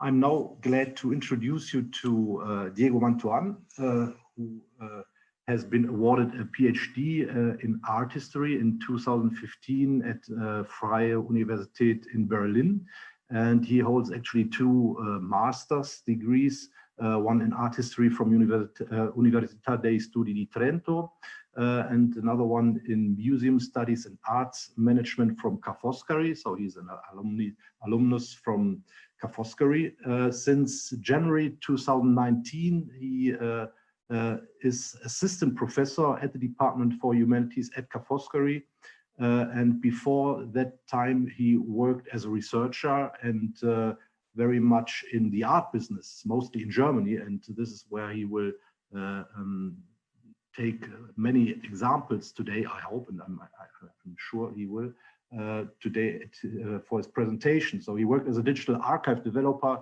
I'm now glad to introduce you to Diego Mantoan, who has been awarded a PhD in art history in 2015 at Freie Universität in Berlin. And he holds actually two master's degrees, one in art history from Università dei Studi di Trento, and another one in museum studies and arts management from Foscari. So he's an alumnus from Foscari. Since January 2019, he is assistant professor at the Department for Humanities at Foscari. And before that time, he worked as a researcher and very much in the art business, mostly in Germany. And this is where he will take many examples today, I hope, and I'm sure he will, today for his presentation. So he worked as a digital archive developer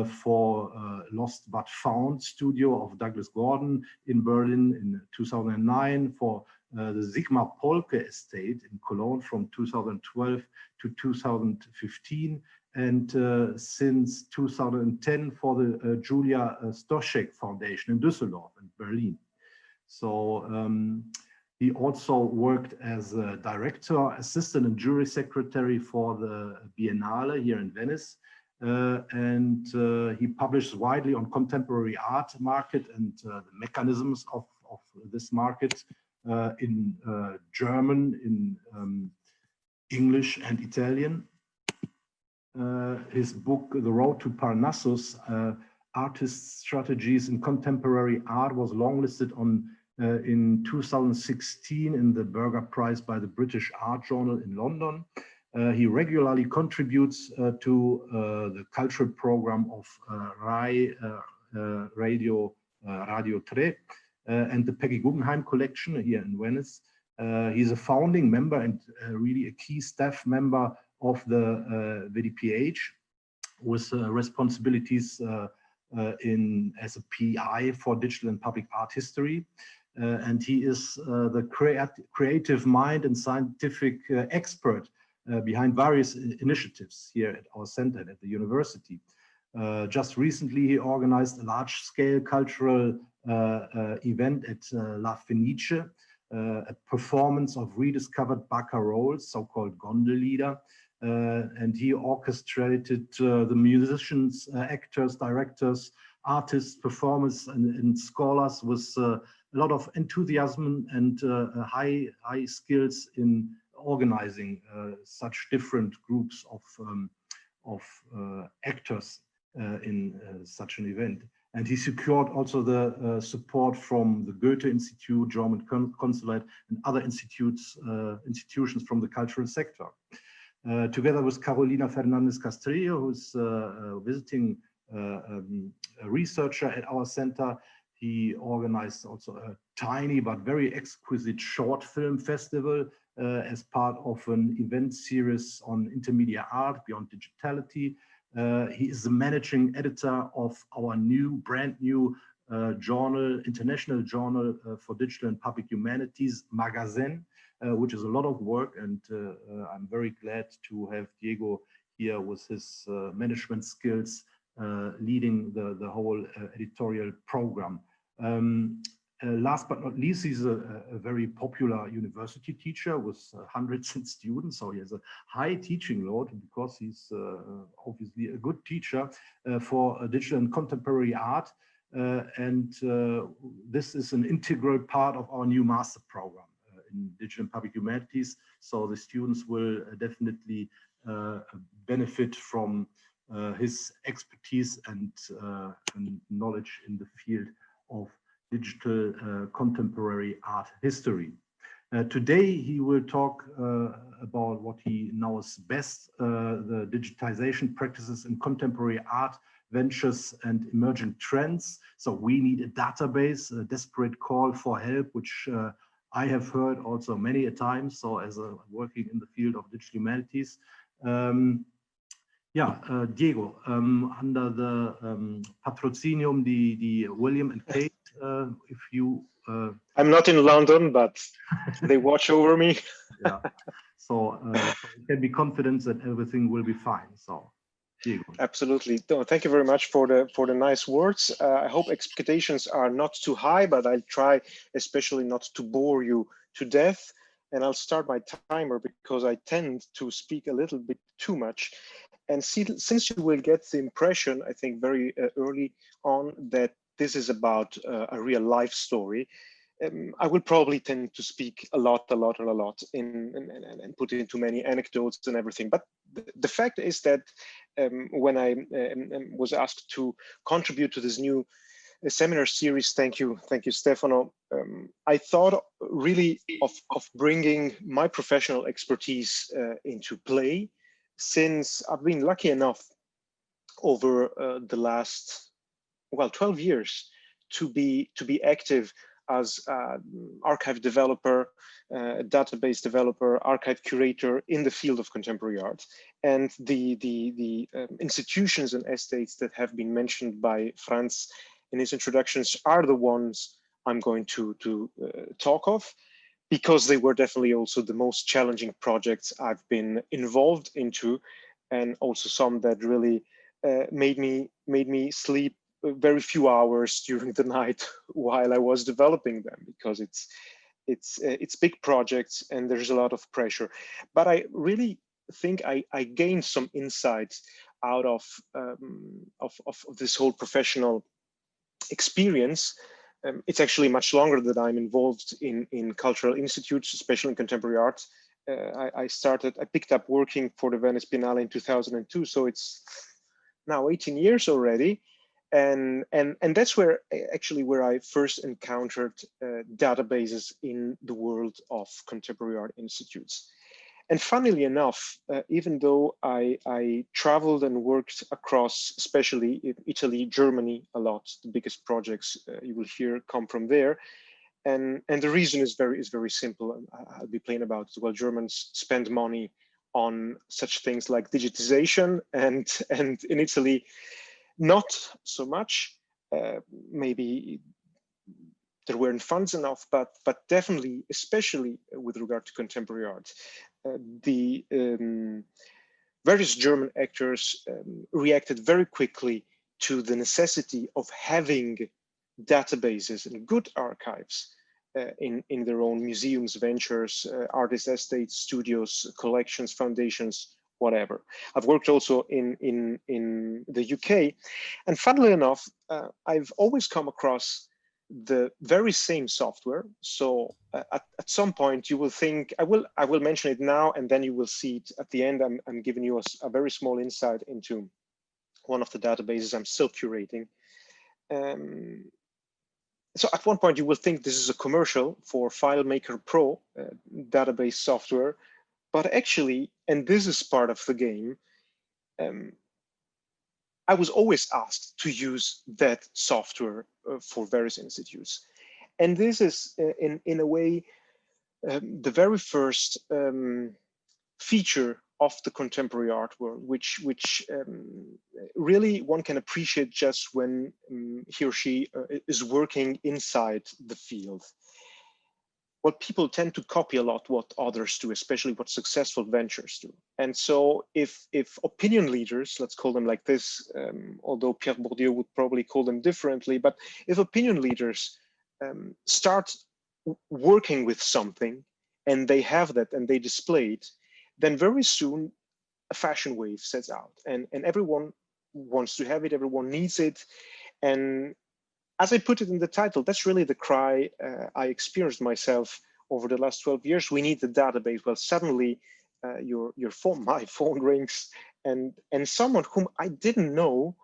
for Lost But Found studio of Douglas Gordon in Berlin in 2009, for the Sigmar Polke Estate in Cologne from 2012 to 2015, and since 2010 for the Julia Stoschek Foundation in Düsseldorf and Berlin. So he also worked as a director, assistant and jury secretary for the Biennale here in Venice. And he publishes widely on contemporary art market and the mechanisms of this market in German, in English and Italian. His book, The Road to Parnassus, Artist Strategies in Contemporary Art, was longlisted on in 2016 in the Berger Prize by the British Art Journal in London. He regularly contributes to the cultural program of Rai Radio3 and the Peggy Guggenheim Collection here in Venice. He's a founding member and really a key staff member of the VeDPH, with responsibilities as a PI for digital and public art history. And he is the creative mind and scientific expert behind various initiatives here at our center at the university. Just recently, he organized a large-scale cultural event at La Fenice, a performance of rediscovered barcarolles, so-called Gondellieder, and he orchestrated the musicians, actors, directors, artists, performers, and scholars with a lot of enthusiasm and high skills in organizing such different groups of actors in such an event. And he secured also the support from the Goethe Institut, German Consulate, and other institutions from the cultural sector. Together with Carolina Fernandez Castrillo, who's visiting researcher at our center, he organized also a tiny but very exquisite short film festival as part of an event series on intermedia art beyond digitality. He is the managing editor of our brand new journal, international journal for digital and public humanities, Magazine, which is a lot of work, and I'm very glad to have Diego here with his management skills leading the whole editorial program. Last but not least, he's a very popular university teacher with hundreds of students, so he has a high teaching load because he's obviously a good teacher for digital and contemporary art. And this is an integral part of our new master program in digital and public humanities. So the students will definitely benefit from his expertise and knowledge in the field of digital contemporary art history. Today he will talk about what he knows best, the digitization practices in contemporary art, ventures and emerging trends. So we need a database, a desperate call for help, which I have heard also many a time. So as working in the field of digital humanities. Diego, under the patrocinium di William and Kate, if you... I'm not in London, but they watch over me. Yeah, so you can be confident that everything will be fine. So Absolutely. No, thank you very much for the nice words. I hope expectations are not too high, but I'll try especially not to bore you to death. And I'll start my timer because I tend to speak a little bit too much. And since you will get the impression, I think very early on, that this is about a real life story, I will probably tend to speak a lot, and put into many anecdotes and everything. But the fact is that when I was asked to contribute to this new seminar series, thank you, Stefano, I thought really of bringing my professional expertise into play, since I've been lucky enough over the last 12 years to be active as archive developer, database developer, archive curator in the field of contemporary art. And the institutions and estates that have been mentioned by Franz in his introductions are the ones I'm going to talk of, because they were definitely also the most challenging projects I've been involved into, and also some that really made me sleep very few hours during the night while I was developing them, because it's big projects and there's a lot of pressure. But I really think I gained some insights out of this whole professional experience. It's actually much longer that I'm involved in cultural institutes, especially in contemporary art. I picked up working for the Venice Biennale in 2002, so it's now 18 years already. And that's where I first encountered databases in the world of contemporary art institutes. And funnily enough, even though I traveled and worked across, especially in Italy, Germany a lot, the biggest projects you will hear come from there. And the reason is very simple. I'll be plain about it. Well, Germans spend money on such things like digitization, and in Italy, not so much. Maybe there weren't funds enough, but definitely, especially with regard to contemporary art, the various German actors reacted very quickly to the necessity of having databases and good archives in their own museums, ventures, artist estates, studios, collections, foundations, whatever. I've worked also in the UK, and funnily enough, I've always come across the very same software. So at some point you will think, I will mention it now, and then you will see it at the end. I'm giving you a very small insight into one of the databases I'm still curating. So at one point you will think this is a commercial for FileMaker Pro database software, but actually, and this is part of the game, I was always asked to use that software for various institutes. And this is, in a way, the very first feature of the contemporary art world, which really one can appreciate just when he or she is working inside the field. What people tend to copy a lot what others do, especially what successful ventures do. And so if opinion leaders, let's call them like this, although Pierre Bourdieu would probably call them differently, but if opinion leaders start working with something and they have that and they display it, then very soon a fashion wave sets out, and everyone wants to have it, everyone needs it. And as I put it in the title, that's really the cry I experienced myself over the last 12 years. We need the database. Well, suddenly my phone rings, and someone whom I didn't know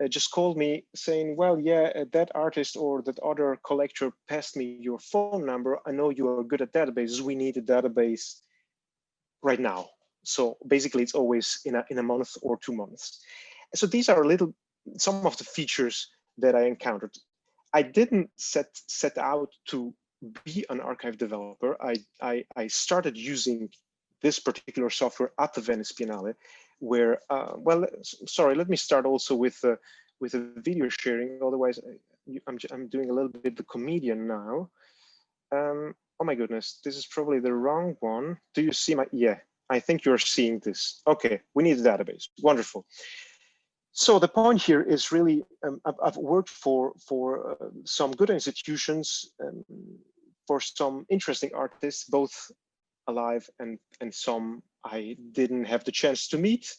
just called me saying, well, yeah, that artist or that other collector passed me your phone number. I know you are good at databases. We need a database right now. So basically it's always in a month or 2 months. So these are some of the features that I encountered. I didn't set out to be an archive developer. I started using this particular software at the Venice Biennale, where, well, sorry, let me start also with a video sharing. Otherwise, I'm doing a little bit the comedian now. Oh my goodness, this is probably the wrong one. Do you see my, yeah, I think you're seeing this. Okay, we need a database, wonderful. So the point here is really, I've worked for some good institutions, for some interesting artists, both alive and some I didn't have the chance to meet.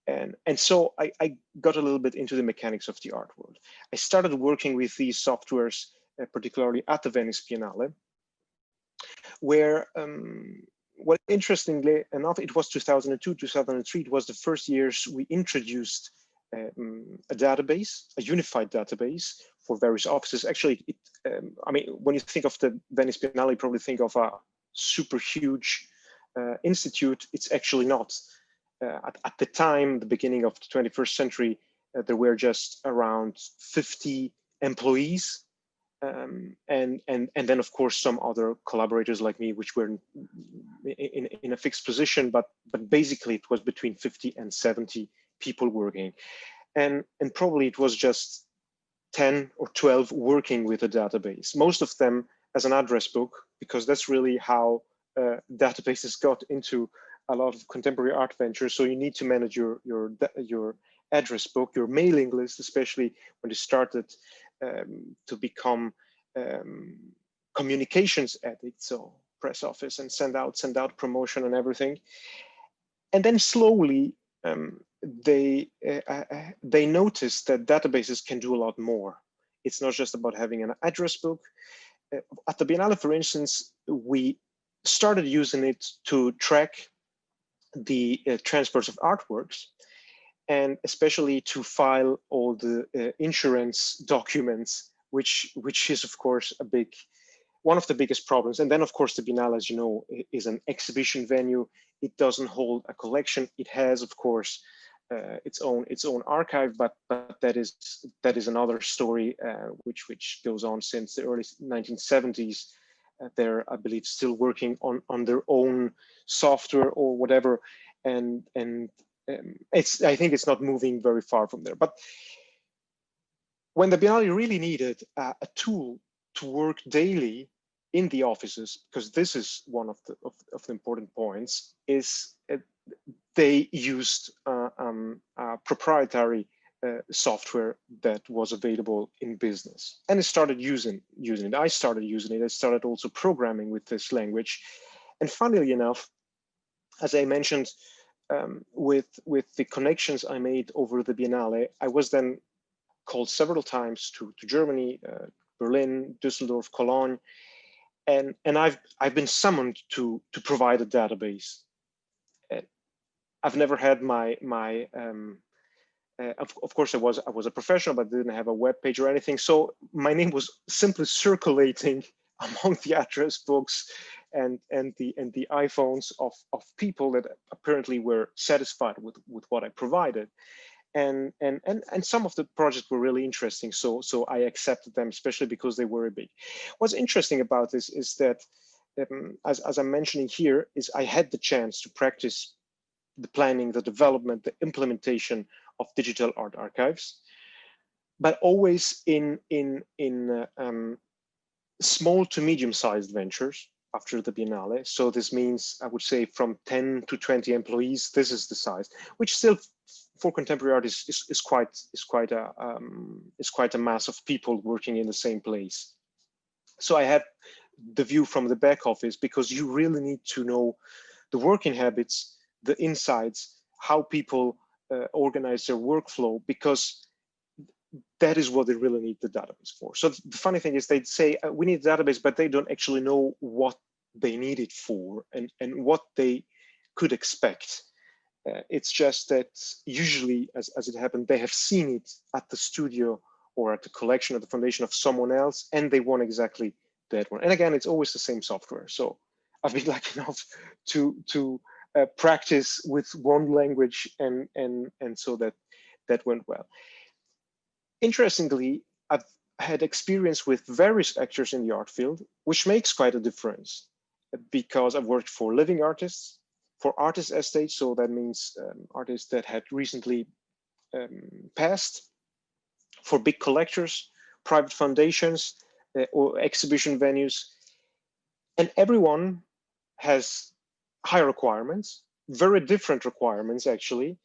And so I got a little bit into the mechanics of the art world. I started working with these softwares, particularly at the Venice Biennale, where, well, interestingly enough, it was 2002, 2003, it was the first years we introduced a database, a unified database for various offices. Actually, I mean, when you think of the Venice Biennale, you probably think of a super huge institute. It's actually not. At the time, the beginning of the 21st century, there were just around 50 employees. And then, of course, some other collaborators like me, which were in a fixed position, but basically it was between 50 and 70 people working. And probably it was just 10 or 12 working with a database, most of them as an address book, because that's really how databases got into a lot of contemporary art ventures. So you need to manage your address book, your mailing list, especially when you started to become communications addicts, so press office and send out promotion and everything. And then slowly they noticed that databases can do a lot more. It's not just about having an address book. At the Biennale, for instance, we started using it to track the transfers of artworks, and especially to file all the insurance documents, which is of course one of the biggest problems. And then of course the Biennale, as you know, is an exhibition venue. It doesn't hold a collection. It has, of course, its own archive, but that is another story, which goes on since the early 1970s. They're, I believe, still working on their own software or whatever, and I think it's not moving very far from there. But when the Biennale really needed a tool to work daily in the offices, because this is one of the important points, is they used a proprietary software that was available in business, and I started using it. I started also programming with this language, and funnily enough, as I mentioned, with the connections I made over the Biennale, I was then called several times to Germany, Berlin, Düsseldorf, Cologne, and I've been summoned to provide a database. I've never had of course, I was a professional, but didn't have a web page or anything. So my name was simply circulating among the address books and the iPhones of people that apparently were satisfied with what I provided. And some of the projects were really interesting. So I accepted them, especially because they were big. What's interesting about this is that, as I'm mentioning here, is I had the chance to practice the planning, the development, the implementation of digital art archives, but always in small to medium-sized ventures after the Biennale. So this means, I would say, from 10 to 20 employees. This is the size, which still for contemporary art is quite a mass of people working in the same place. So I had the view from the back office, because you really need to know the working habits, the insights, how people organize their workflow, because that is what they really need the database for. So the funny thing is, they'd say we need a database, but they don't actually know what they need it for and what they could expect. It's just that usually, as it happened, they have seen it at the studio or at the collection or the foundation of someone else, and they want exactly that one. And again, it's always the same software. So I've been lucky enough to practice with one language, and so that went well. Interestingly, I've had experience with various actors in the art field, which makes quite a difference, because I've worked for living artists, for artist estates, so that means artists that had recently passed, for big collectors, private foundations, or exhibition venues, and everyone has high requirements, very different requirements actually,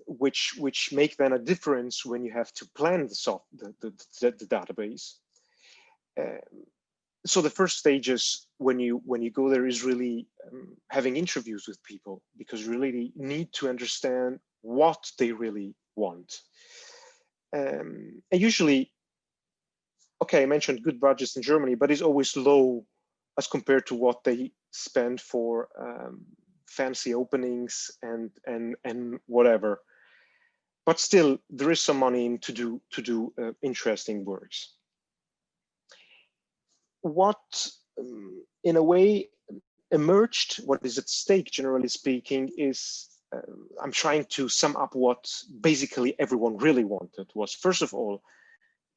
which make then a difference when you have to plan the database. So the first stage is when you go there is really having interviews with people, because you really need to understand what they really want. And usually, okay, I mentioned good budgets in Germany, but it's always low as compared to what they spend for fancy openings and whatever. But still, there is some money in to do interesting works. What, in a way, emerged, what is at stake, generally speaking, is I'm trying to sum up what basically everyone really wanted was, first of all,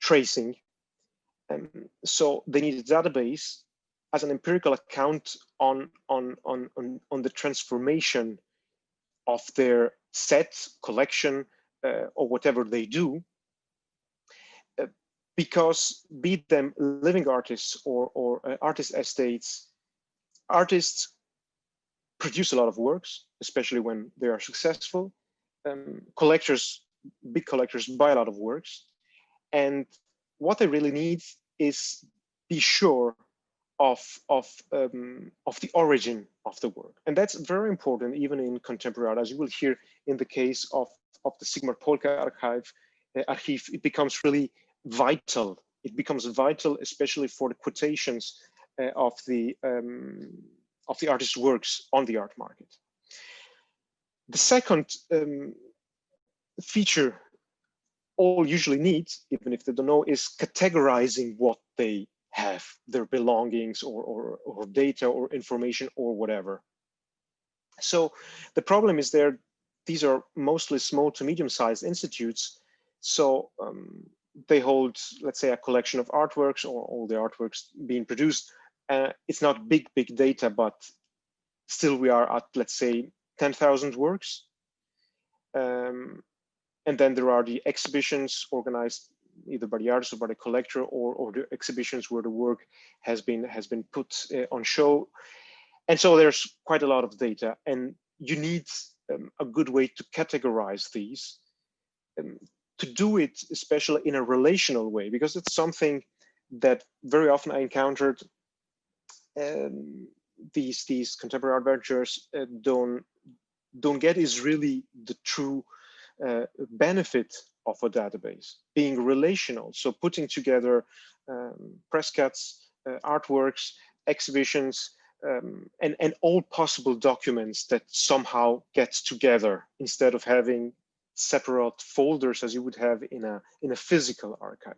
tracing. So they needed a database as an empirical account on the transformation of their set, collection, or whatever they do, because be them living artists or artist estates, artists produce a lot of works, especially when they are successful. Collectors, big collectors, buy a lot of works, and what they really need is be sure of the origin of the work, and that's very important even in contemporary art, as you will hear in the case of the Sigmar Polke archive. It becomes really vital. It becomes vital, especially for the quotations of the artist's works on the art market. The second feature all usually need, even if they don't know, is categorizing what they have, their belongings or data or information or whatever. So the problem is these are mostly small to medium-sized institutes. So they hold, let's say, a collection of artworks or all the artworks being produced. It's not big data, but still we are at, let's say, 10,000 works. And then there are the exhibitions organized either by the artist or by the collector, or the exhibitions where the work has been put on show. And so there's quite a lot of data, and you need a good way to categorize these, to do it especially in a relational way, because it's something that very often I encountered. These contemporary art ventures don't get is really the true benefit of a database, being relational. So putting together press cuts, artworks, exhibitions, and all possible documents that somehow get together instead of having separate folders as you would have in a physical archive.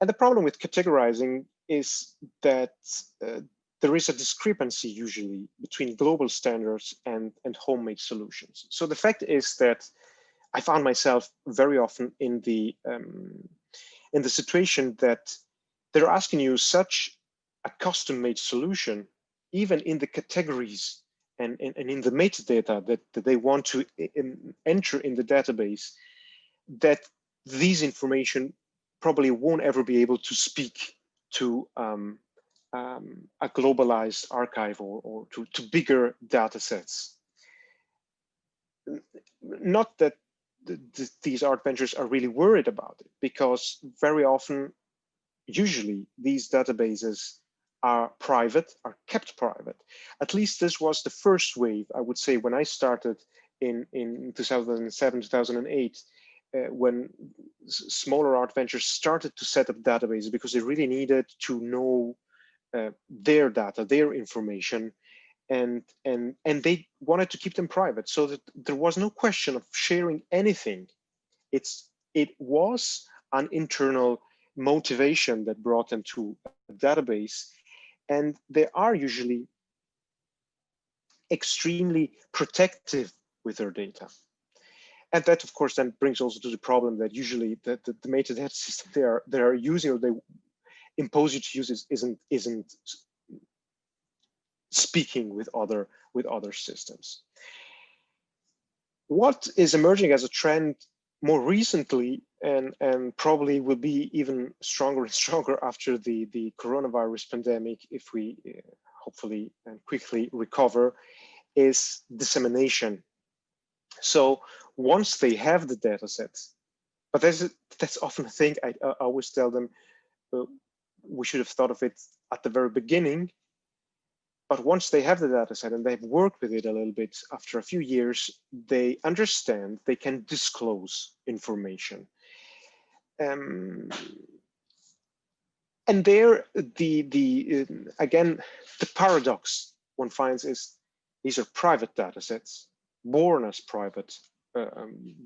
And the problem with categorizing is that there is a discrepancy usually between global standards and homemade solutions. So the fact is that I found myself very often in the situation that they're asking you such a custom-made solution, even in the categories and in the metadata that they want to enter in the database, that these information probably won't ever be able to speak to a globalized archive or to bigger data sets. Not that these art ventures are really worried about it, because very often, usually, these databases are private, are kept private. At least this was the first wave, I would say, when I started in 2007, 2008, when smaller art ventures started to set up databases, because they really needed to know their data, their information, and they wanted to keep them private, so that there was no question of sharing anything. It was an internal motivation that brought them to a database, and they are usually extremely protective with their data. And that, of course, then brings also to the problem that usually the metadata system they are using, or they impose you to use, isn't speaking with other systems. What is emerging as a trend more recently, and probably will be even stronger and stronger after the coronavirus pandemic, if we hopefully and quickly recover, is dissemination. So once they have the data sets, but that's often a thing I always tell them, we should have thought of it at the very beginning. But once they have the data set and they've worked with it a little bit, after a few years, they understand they can disclose information. And there, again, the paradox one finds is these are private data sets, born as private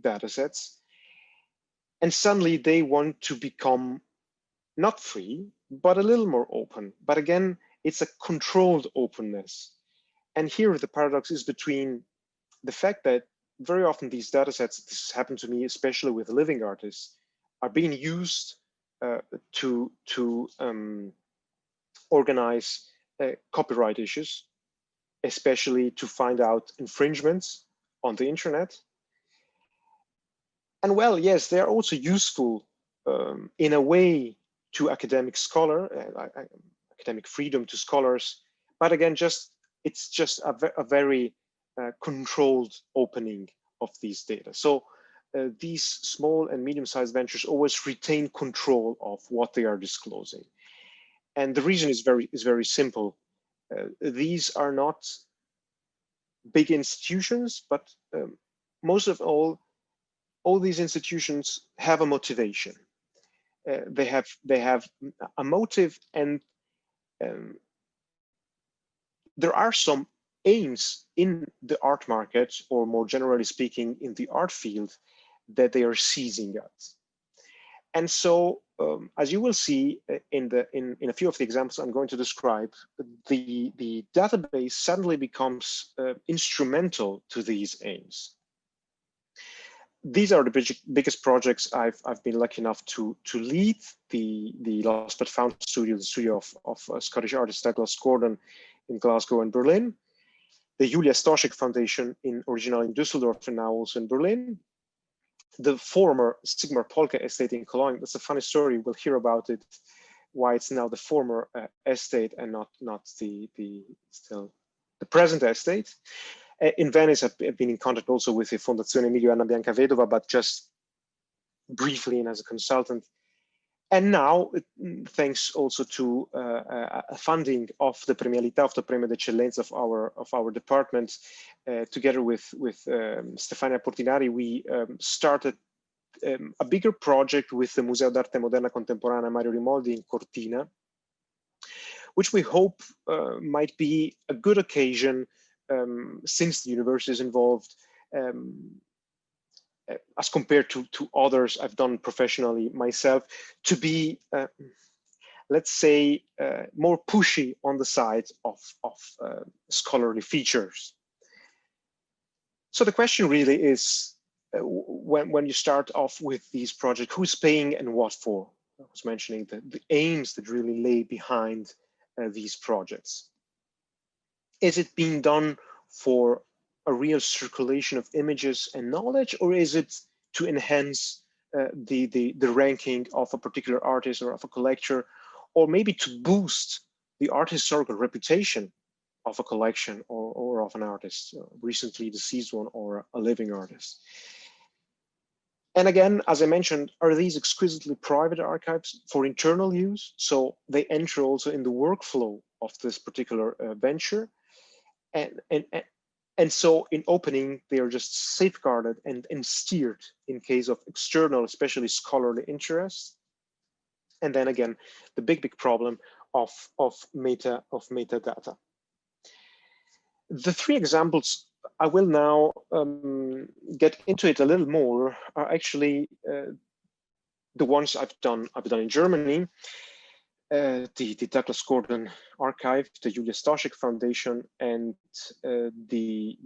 data sets. And suddenly they want to become not free, but a little more open. But again, it's a controlled openness. And here the paradox is between the fact that very often these data sets, this happened to me, especially with living artists, are being used to organize copyright issues, especially to find out infringements on the internet. And well, yes, they're also useful in a way to academic freedom to scholars. But again, it's just a very controlled opening of these data. So these small and medium-sized ventures always retain control of what they are disclosing. And the reason is very simple. These are not big institutions, but most of all these institutions have a motivation. They have a motive, and there are some aims in the art market, or more generally speaking, in the art field, that they are seizing at. And so, as you will see in a few of the examples I'm going to describe, the database suddenly becomes instrumental to these aims. These are the biggest projects I've been lucky enough to lead. The Lost But Found studio, the studio of Scottish artist Douglas Gordon in Glasgow and Berlin. The Julia Stoschek Foundation, originally in Düsseldorf and now also in Berlin. The former Sigmar Polke Estate in Cologne. That's a funny story. We'll hear about it, why it's now the former estate and not the present estate. In Venice, I've been in contact also with the Fondazione Teatro, but just briefly and as a consultant. And now, thanks also to a funding of the premialità, of the Premio d'Eccellenza of our department, together with Stefania Portinari, we started a bigger project with the Museo d'Arte Moderna Contemporanea Museo Rimoldi in Cortina, which we hope might be a good occasion, since the university is involved, as compared to others I've done professionally myself, to be, let's say, more pushy on the side of scholarly features. So the question really is, when you start off with these projects, who's paying and what for? I was mentioning the aims that really lay behind these projects. Is it being done for a real circulation of images and knowledge, or is it to enhance the ranking of a particular artist or of a collector, or maybe to boost the art historical reputation of a collection or of an artist, recently deceased one or a living artist? And again, as I mentioned, are these exquisitely private archives for internal use? So they enter also in the workflow of this particular venture. And so in opening, they are just safeguarded and steered in case of external, especially scholarly interest. And then again, the big problem of metadata. The three examples I will now get into it a little more are actually the ones I've done in Germany. The Douglas Gordon Archive, the Julia Stoschek Foundation, and the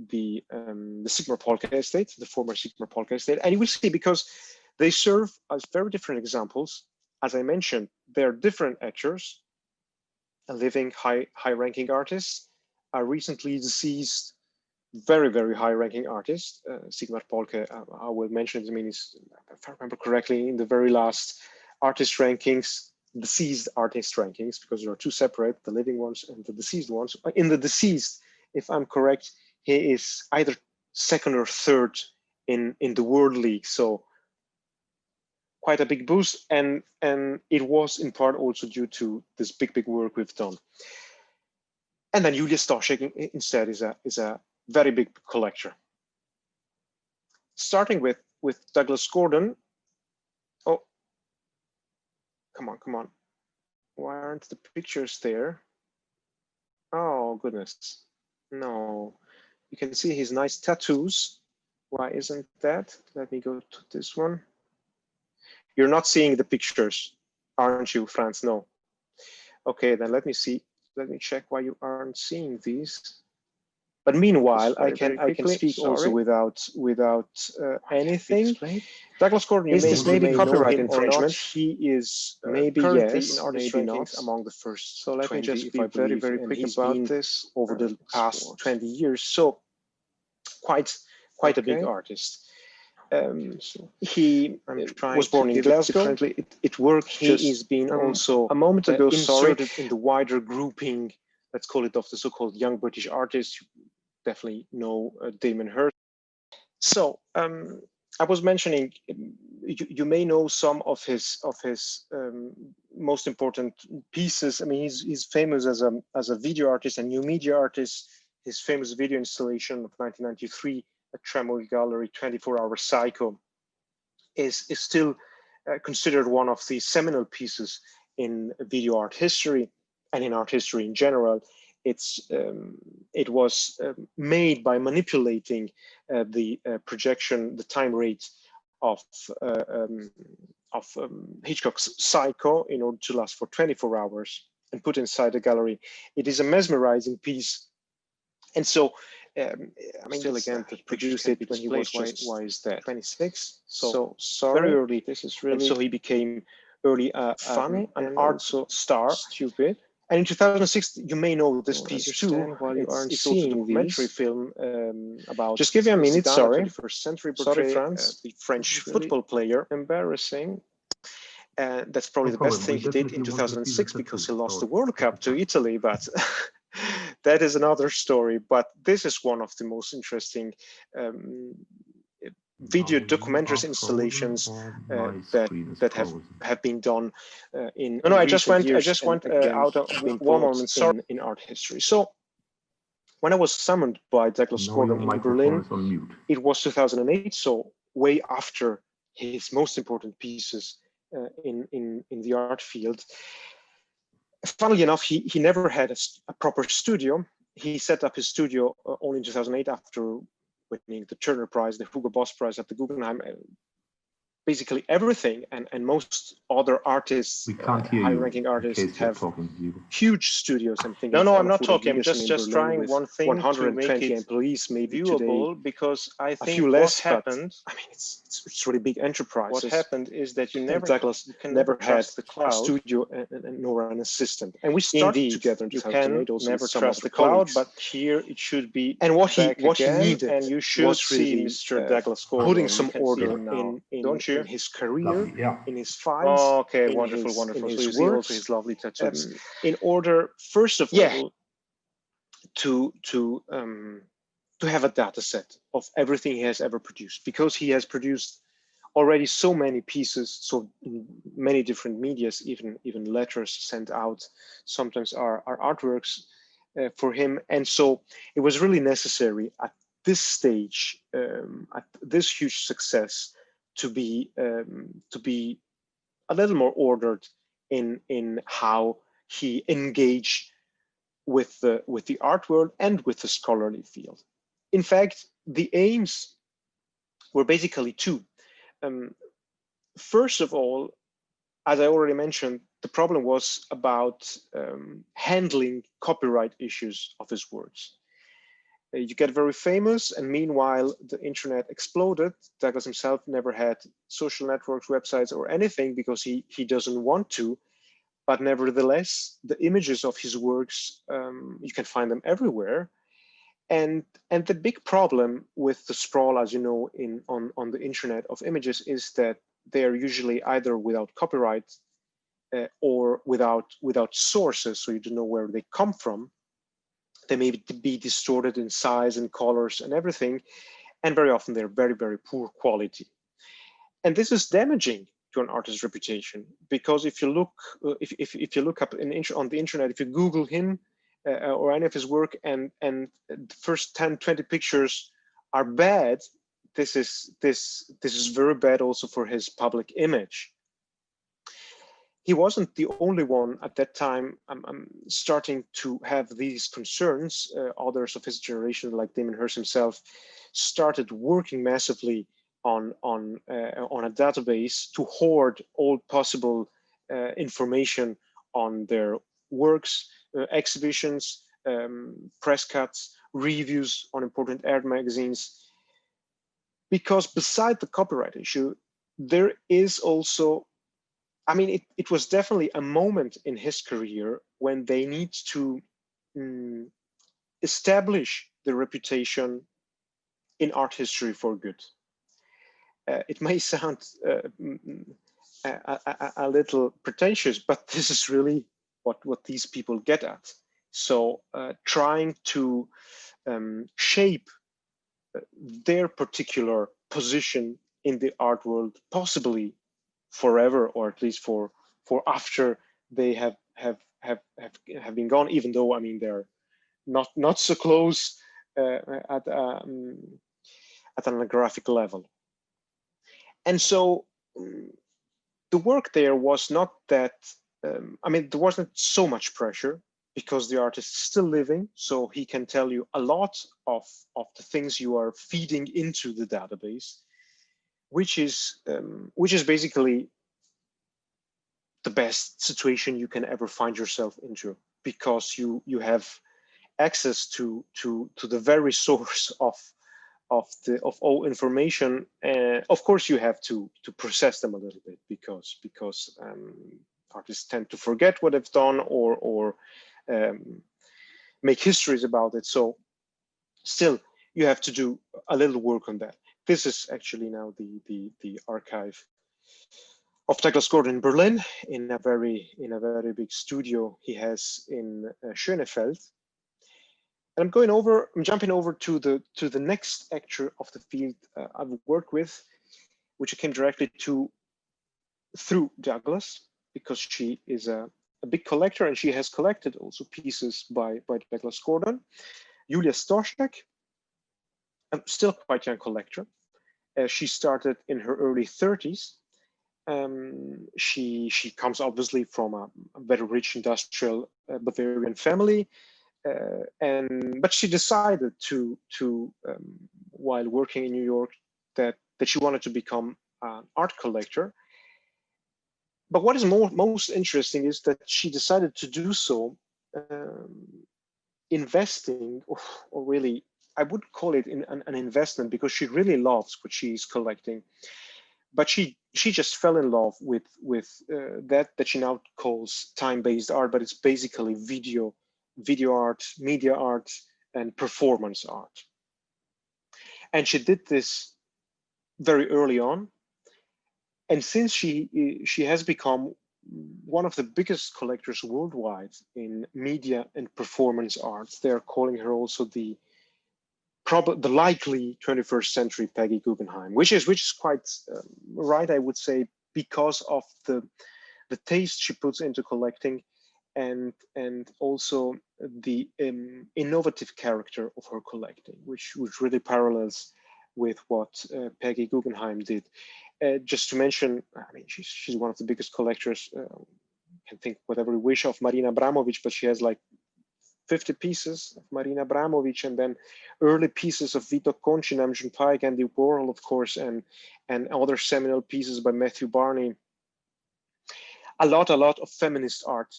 Sigmar Polke Estate, the former Sigmar Polke Estate. And you will see, because they serve as very different examples. As I mentioned, they're different actors, a living high-ranking artist, a recently deceased, very high-ranking artist, Sigmar Polke. I will mention it. I mean, if I remember correctly, in the very last artist rankings, deceased artist rankings, because there are two separate, the living ones and the deceased ones. In the deceased, if I'm correct, he is either second or third in the World League. So quite a big boost, and it was in part also due to this big work we've done. And then Julius Stoschek instead is a very big collector. Starting with Douglas Gordon. Oh, come on. Why aren't the pictures there? Oh, goodness. No, you can see his nice tattoos. Why isn't that? Let me go to this one. You're not seeing the pictures, aren't you, Franz? No. Okay, then let me see. Let me check why you aren't seeing these. But meanwhile, I can speak also without anything. Douglas Gordon, is this maybe copyright infringement? He is maybe yes, maybe not among the first. So let me just be very quick about this over the past 20 years. So quite a big artist. He was born in Glasgow. It worked. He is being also a moment ago inserted in the wider grouping, let's call it, of the so-called young British artists. You definitely know Damon Hirst. So I was mentioning, you may know some of his most important pieces. I mean, he's famous as a video artist and new media artist. His famous video installation of 1993 at Tremor Gallery, 24-Hour Psycho, is still considered one of the seminal pieces in video art history and in art history in general. It was made by manipulating the projection, the time rate of Hitchcock's Psycho in order to last for 24 hours and put inside the gallery. It is a mesmerizing piece. And so, I mean, still again, to produce it when he was just, why is that? 26. So sorry, very early. This is really. And so he became early funny and also star. Stupid. And in 2006, you may know this piece too. While you aren't seeing the documentary film about. Just give me a minute. Sorry. 21st century portrait. Sorry, France. The French football player. Embarrassing. That's probably the best thing he did in 2006 because he lost the World Cup to Italy, but. That is another story, but this is one of the most interesting video documentaries installations that have been done in. No, I just went out of one moment. Sorry, in art history. So when I was summoned by Douglas Gordon in Berlin, it was 2008, so way after his most important pieces in the art field. Funnily enough, he never had a proper studio. He set up his studio only in 2008 after winning the Turner Prize, the Hugo Boss Prize at the Guggenheim, basically everything. And most other artists, high-ranking artists, have huge studios. I'm thinking. No, I'm not talking. I'm just trying one thing 120 employees, maybe viewable, today, because I think a few less happened. I mean, it's really big enterprise. What happened is that Douglas never had the cloud, a studio and nor an assistant. And we started together in 2008. Also never trust the cloud, but here it should be. And what he needed, and you should see Mr. Douglas Gordon putting some order in don't you? In his career, lovely, yeah. In his files. Oh, okay, wonderful. In his works, also his lovely tattoos. In order, first of all, to have a data set of everything he has ever produced, because he has produced already so many pieces, so many different medias, even letters sent out, sometimes are artworks for him, and so it was really necessary at this stage, at this huge success, to be a little more ordered in how he engaged with the art world and with the scholarly field. In fact, the aims were basically two. First of all, as I already mentioned, the problem was about handling copyright issues of his works. You get very famous, and meanwhile, the internet exploded. Douglas himself never had social networks, websites, or anything because he doesn't want to. But nevertheless, the images of his works, you can find them everywhere. And the big problem with the sprawl, as you know, on the internet of images is that they are usually either without copyright or without sources, so you don't know where they come from. They may be distorted in size and colors and everything. and very often they're very, very poor quality. And this is damaging to an artist's reputation, because if you look, if you look up on the internet, if you Google him or any of his work, and the first 10, 20 pictures are bad, this is very bad also for his public image. He wasn't the only one at that time starting to have these concerns. Others of his generation, like Damon Hirst himself, started working massively on a database to hoard all possible information on their works, exhibitions, press cuts, reviews on important art magazines. Because beside the copyright issue, there is also, I mean, it was definitely a moment in his career when they need to establish the reputation in art history for good. It may sound a little pretentious, but this is really what these people get at. So trying to shape their particular position in the art world, possibly forever, or at least for after they have been gone, even though, I mean, they're not so close at an ethnographic level. And so the work there was not that, I mean, there wasn't so much pressure, because the artist is still living, so he can tell you a lot of the things you are feeding into the database, which is basically the best situation you can ever find yourself into, because you have access to the very source of all information. Of course, you have to process them a little bit, because artists tend to forget what they've done, or make histories about it. So still, you have to do a little work on that. This is actually now the archive of Douglas Gordon in Berlin, in a very big studio he has in Schönefeld. And I'm jumping over to the next actor of the field I've worked with, which I came directly to through Douglas, because she is a big collector, and she has collected also pieces by Douglas Gordon. Julia Stoschek, still quite young collector. She started in her early 30s. She comes obviously from a very rich industrial Bavarian family, but she decided to while working in New York, that she wanted to become an art collector. But what is most interesting is that she decided to do so investing, or really, I would call it an investment, because she really loves what she's collecting. But she just fell in love with that she now calls time-based art, but it's basically video art, media art, and performance art. And she did this very early on. And since she has become one of the biggest collectors worldwide in media and performance arts, they're calling her also the likely 21st century Peggy Guggenheim, which is quite right, I would say, because of the taste she puts into collecting, and also the innovative character of her collecting, which really parallels with what Peggy Guggenheim did. Just to mention, I mean, she's one of the biggest collectors. Can think whatever we wish of Marina Abramovic, but she has like 50 pieces of Marina Abramovic, and then early pieces of Vito Conci, Namjoon Paik, Andy Warhol, of course, and other seminal pieces by Matthew Barney. A lot of feminist art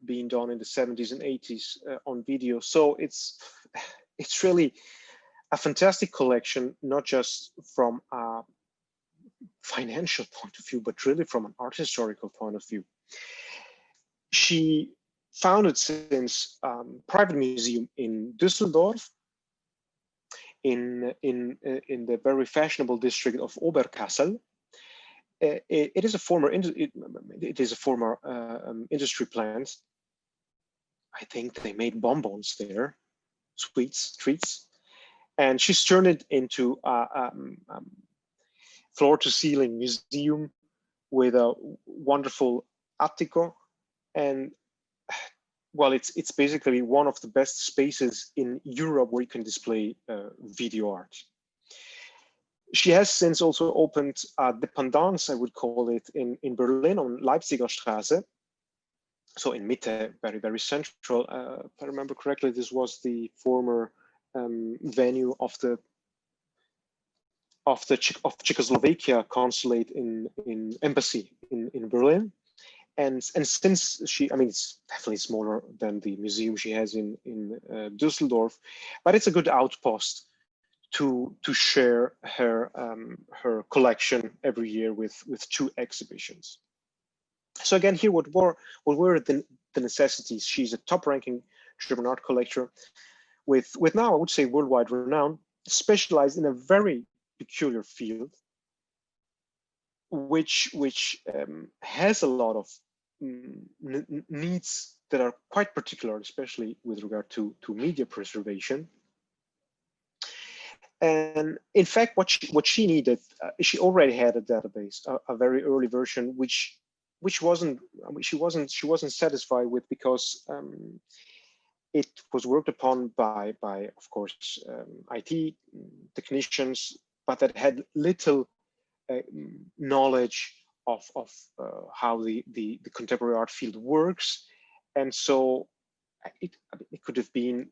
being done in the 70s and 80s on video. So it's really a fantastic collection, not just from a financial point of view, but really from an art historical point of view. She founded since private museum in Düsseldorf, in the very fashionable district of Oberkassel. It is a former industry plant. I think they made bonbons there, sweets, treats. And she's turned it into a floor-to-ceiling museum with a wonderful attico, and well, it's basically one of the best spaces in Europe where you can display video art. She has since also opened a dépendance, I would call it, in Berlin on Leipziger Straße, so in Mitte, very, very central. If I remember correctly, this was the former venue of the Czechoslovakia consulate in embassy in Berlin. And since she, I mean, it's definitely smaller than the museum she has in Düsseldorf, but it's a good outpost to share her collection every year with 2 exhibitions. So again, here what were the necessities? She's a top-ranking German art collector with now I would say worldwide renown, specialized in a very peculiar field, which has a lot of needs that are quite particular, especially with regard to media preservation. And in fact, what she needed, she already had a database, a very early version, which she wasn't satisfied with, because it was worked upon by of course IT technicians, but that had little knowledge of how the contemporary art field works. And so it could have been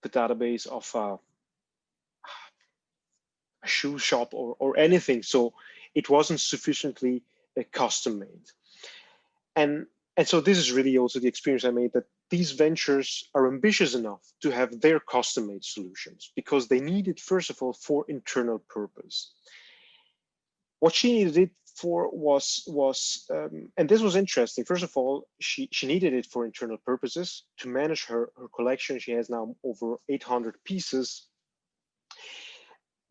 the database of a shoe shop or anything. So it wasn't sufficiently custom made. And so this is really also the experience I made, that these ventures are ambitious enough to have their custom made solutions, because they need it, first of all, for internal purpose. What she needed it for was and this was interesting. First of all, she needed it for internal purposes to manage her collection. She has now over 800 pieces,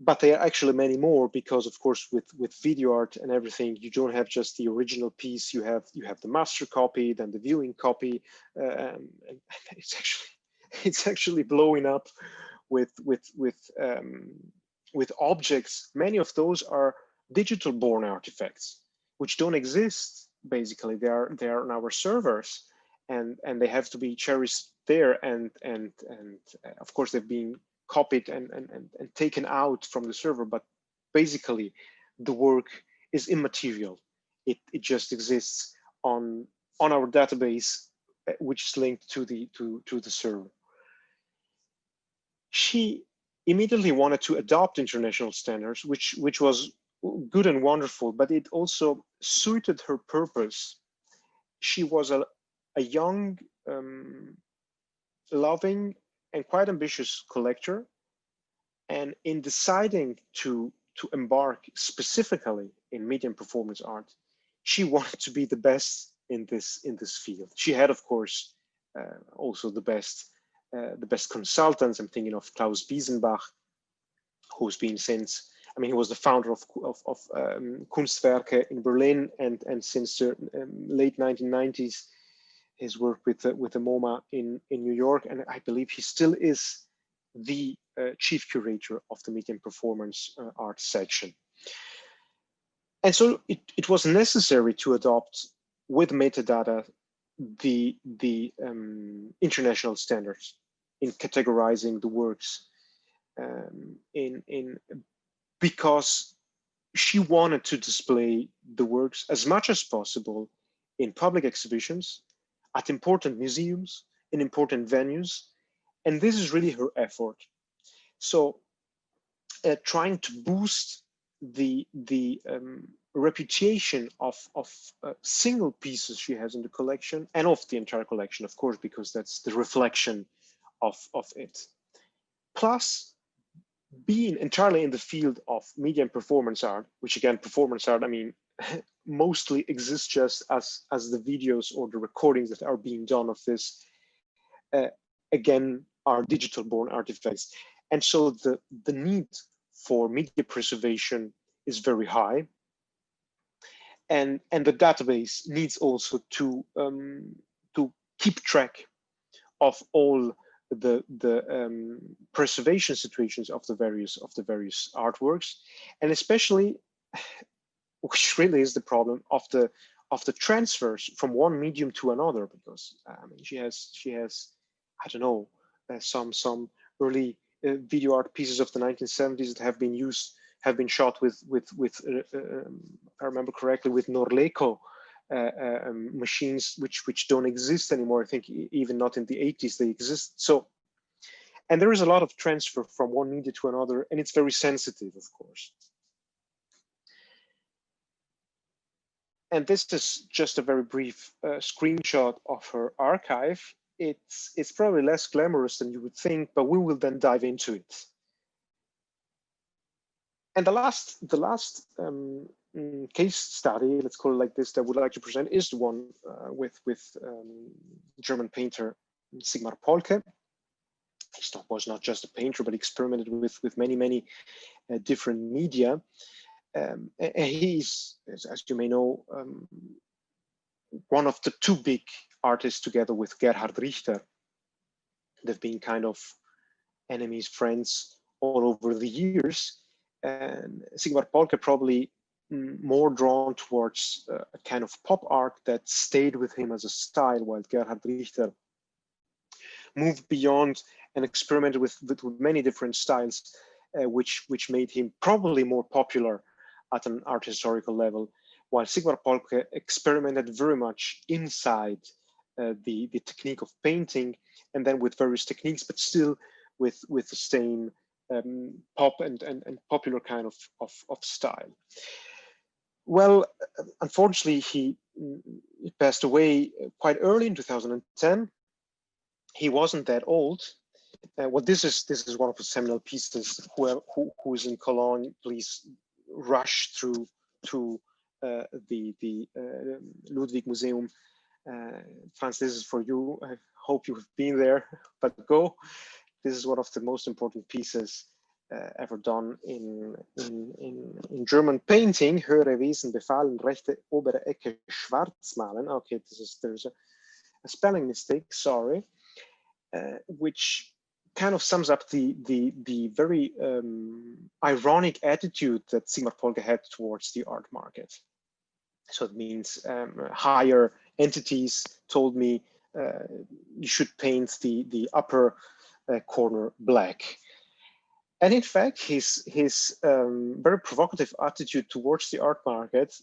but there are actually many more, because of course with video art and everything, you don't have just the original piece. You have the master copy, then the viewing copy, and it's actually blowing up with objects. Many of those are digital born artifacts, which don't exist. Basically, they are on our servers, and they have to be cherished there, and of course they've been copied and taken out from the server, but basically the work is immaterial. It just exists on our database, which is linked to the server. She immediately wanted to adopt international standards, which was good and wonderful, but it also suited her purpose. She was a young, loving, and quite ambitious collector, and in deciding to embark specifically in media and performance art, she wanted to be the best in this field. She had, of course, also the best consultants. I'm thinking of Klaus Biesenbach, who's been since, I mean, he was the founder of Kunstwerke in Berlin, and since the late 1990s, his work with the MoMA in New York, and I believe he still is the chief curator of the media and performance art section. And so it was necessary to adopt with metadata the international standards in categorizing the works, because she wanted to display the works as much as possible in public exhibitions, at important museums, in important venues, and this is really her effort. So trying to boost the reputation of single pieces she has in the collection, and of the entire collection, of course, because that's the reflection of it. Plus, being entirely in the field of media and performance art, which again, performance art, I mean, mostly exists just as the videos or the recordings that are being done of this, again, are digital born artifacts. And so the need for media preservation is very high. And the database needs also to keep track of all the preservation situations of the various artworks, and especially, which really is the problem of the transfers from one medium to another, because I mean, she has I don't know, some early video art pieces of the 1970s that have been shot with if I remember correctly, with Norleco machines, which don't exist anymore. I think even not in the 80s they exist. So, and there is a lot of transfer from one media to another, and it's very sensitive, of course. And this is just a very brief screenshot of her archive. It's probably less glamorous than you would think, but we will then dive into it. And the last case study, let's call it like this, that I would like to present is the one with German painter Sigmar Polke. He was not just a painter, but experimented with many different media. And he's, as you may know, one of the two big artists together with Gerhard Richter. They've been kind of enemies, friends all over the years. And Sigmar Polke probably more drawn towards a kind of pop art that stayed with him as a style, while Gerhard Richter moved beyond and experimented with many different styles, which made him probably more popular at an art historical level, while Sigmar Polke experimented very much inside the technique of painting, and then with various techniques, but still with the same pop and popular kind of style. Well, unfortunately, he passed away quite early in 2010. He wasn't that old. Well, this is one of the seminal pieces. Who's in Cologne, please rush through to the Ludwig Museum. Franz, this is for you. I hope you have been there, but go. This is one of the most important pieces ever done in German painting. Höhere Wesen befahlen, rechte obere Ecke schwarz malen. Okay, there's a spelling mistake, sorry, which kind of sums up the very ironic attitude that Sigmar Polke had towards the art market. So it means higher entities told me you should paint the upper corner black. And in fact, his very provocative attitude towards the art market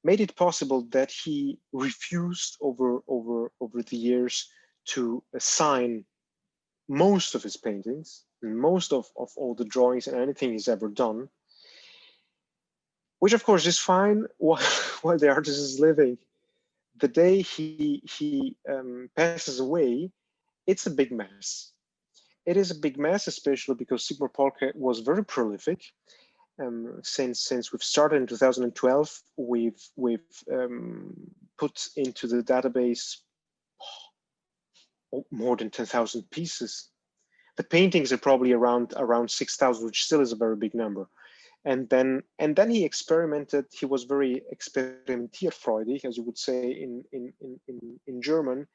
made it possible that he refused over the years to sign most of his paintings, most of all the drawings and anything he's ever done, which of course is fine while the artist is living. The day he passes away, it's a big mess. It is a big mess, especially because Sigmar Polke was very prolific. Since we've started in 2012, we've put into the database more than 10,000 pieces. The paintings are probably around 6,000, which still is a very big number. And then he experimented. He was very experimentierfreudig, as you would say in German.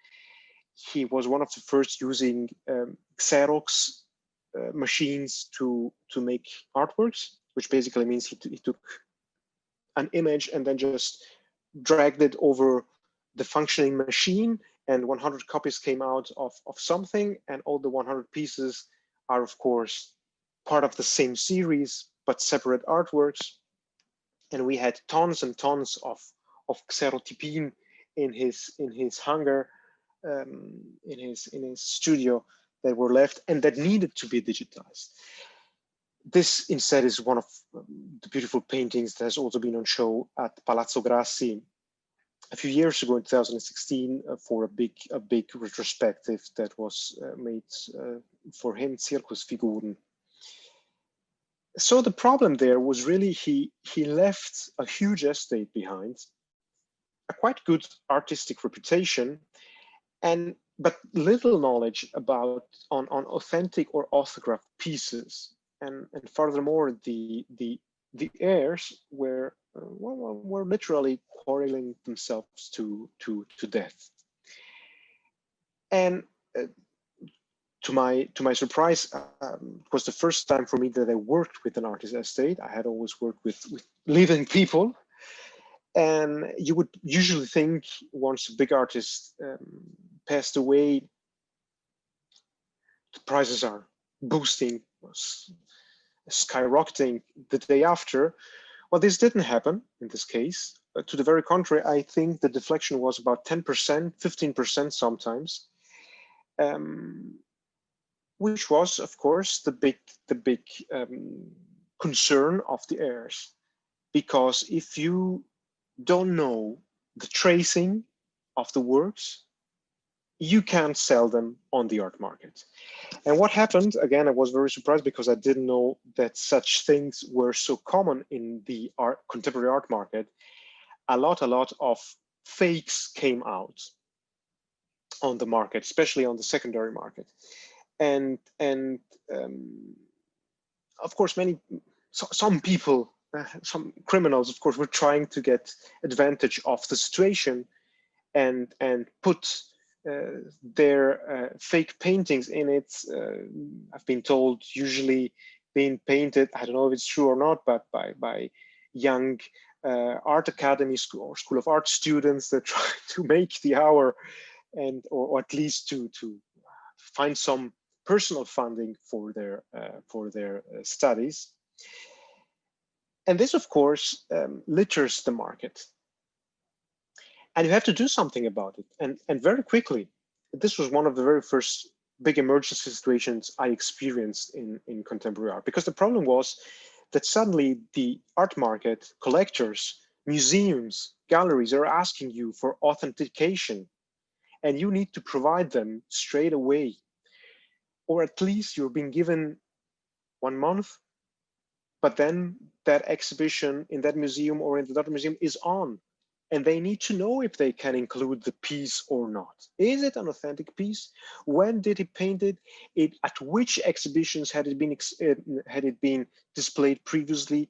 He was one of the first using Xerox machines to make artworks, which basically means he took an image and then just dragged it over the functioning machine, and 100 copies came out of something, and all the 100 pieces are, of course, part of the same series, but separate artworks. And we had tons and tons of xerotyping in his hangar, in his studio, that were left and that needed to be digitized. This instead is one of the beautiful paintings that has also been on show at Palazzo Grassi a few years ago in 2016 for a big retrospective that was made for him, Zirkusfiguren. So the problem there was really he left a huge estate behind, a quite good artistic reputation, but little knowledge about on authentic or autographed pieces, and furthermore the heirs were literally quarreling themselves to death. And to my surprise, it was the first time for me that I worked with an artist estate. I had always worked with living people, and you would usually think once a big artist passed away, the prices are boosting, skyrocketing the day after. Well, this didn't happen in this case. To the very contrary, I think the deflection was about 10%, 15% sometimes, which was, of course, the big concern of the heirs. Because if you don't know the tracing of the works, you can't sell them on the art market. And what happened, again, I was very surprised because I didn't know that such things were so common in the contemporary art market. A lot of fakes came out on the market, especially on the secondary market. And of course, some people, some criminals, of course, were trying to get advantage of the situation and put their fake paintings in it. I've been told usually being painted, I don't know if it's true or not, but by young art academy or school of art students that try to make the hour, and or at least to find some personal funding for their studies. And this, of course, litters the market. And you have to do something about it. And very quickly, this was one of the very first big emergency situations I experienced in contemporary art, because the problem was that suddenly the art market, collectors, museums, galleries are asking you for authentication, and you need to provide them straight away. Or at least you're being given 1 month, but then that exhibition in that museum or in the other museum is on, and they need to know if they can include the piece or not. Is it an authentic piece? When did he paint it? At which exhibitions had it been displayed previously?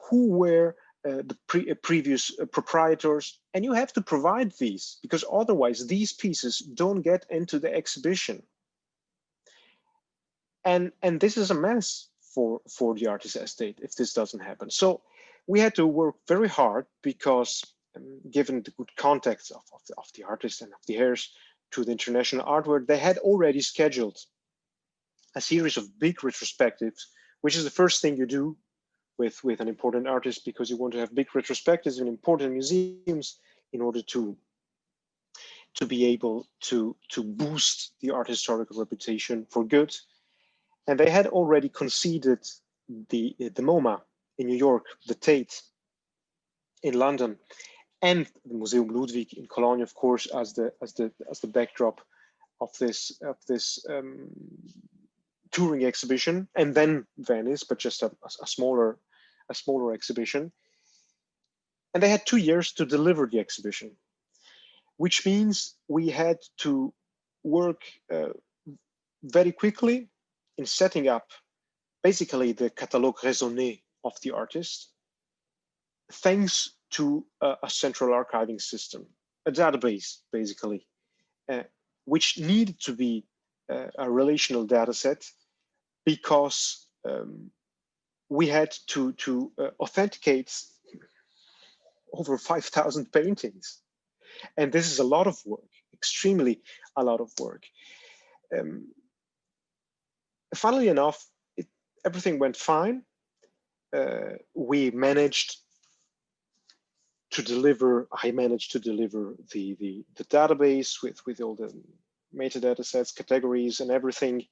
Who were the previous proprietors? And you have to provide these, because otherwise these pieces don't get into the exhibition. And this is a mess for the artist estate if this doesn't happen. So we had to work very hard, because given the good context of the artists and of the heirs to the international art world, they had already scheduled a series of big retrospectives, which is the first thing you do with an important artist, because you want to have big retrospectives in important museums in order to be able to boost the art historical reputation for good. And they had already conceded the MoMA in New York, the Tate in London, and the Museum Ludwig in Cologne, of course, as the backdrop of this touring exhibition, and then Venice, but just a smaller exhibition. And they had 2 years to deliver the exhibition, which means we had to work very quickly in setting up basically the catalogue raisonné of the artist, thanks to a central archiving system, a database basically, which needed to be a relational data set, because we had to authenticate over 5,000 paintings. And this is a lot of work, extremely a lot of work. Funnily enough, everything went fine. We managed to deliver, I managed to deliver the database with all the metadata sets, categories, and everything.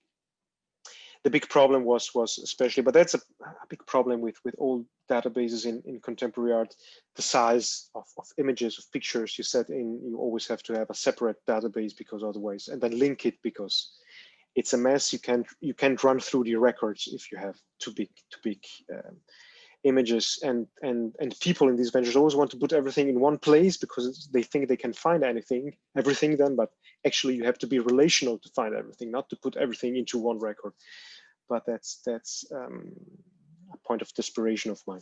The big problem was especially, but that's a big problem with all databases in contemporary art, the size of images, of pictures you set in. You always have to have a separate database, because otherwise, and then link it, because it's a mess. You can't run through the records if you have too big images, and people in these ventures always want to put everything in one place because they think they can find everything then, but actually you have to be relational to find everything, not to put everything into one record. But that's a point of desperation of mine.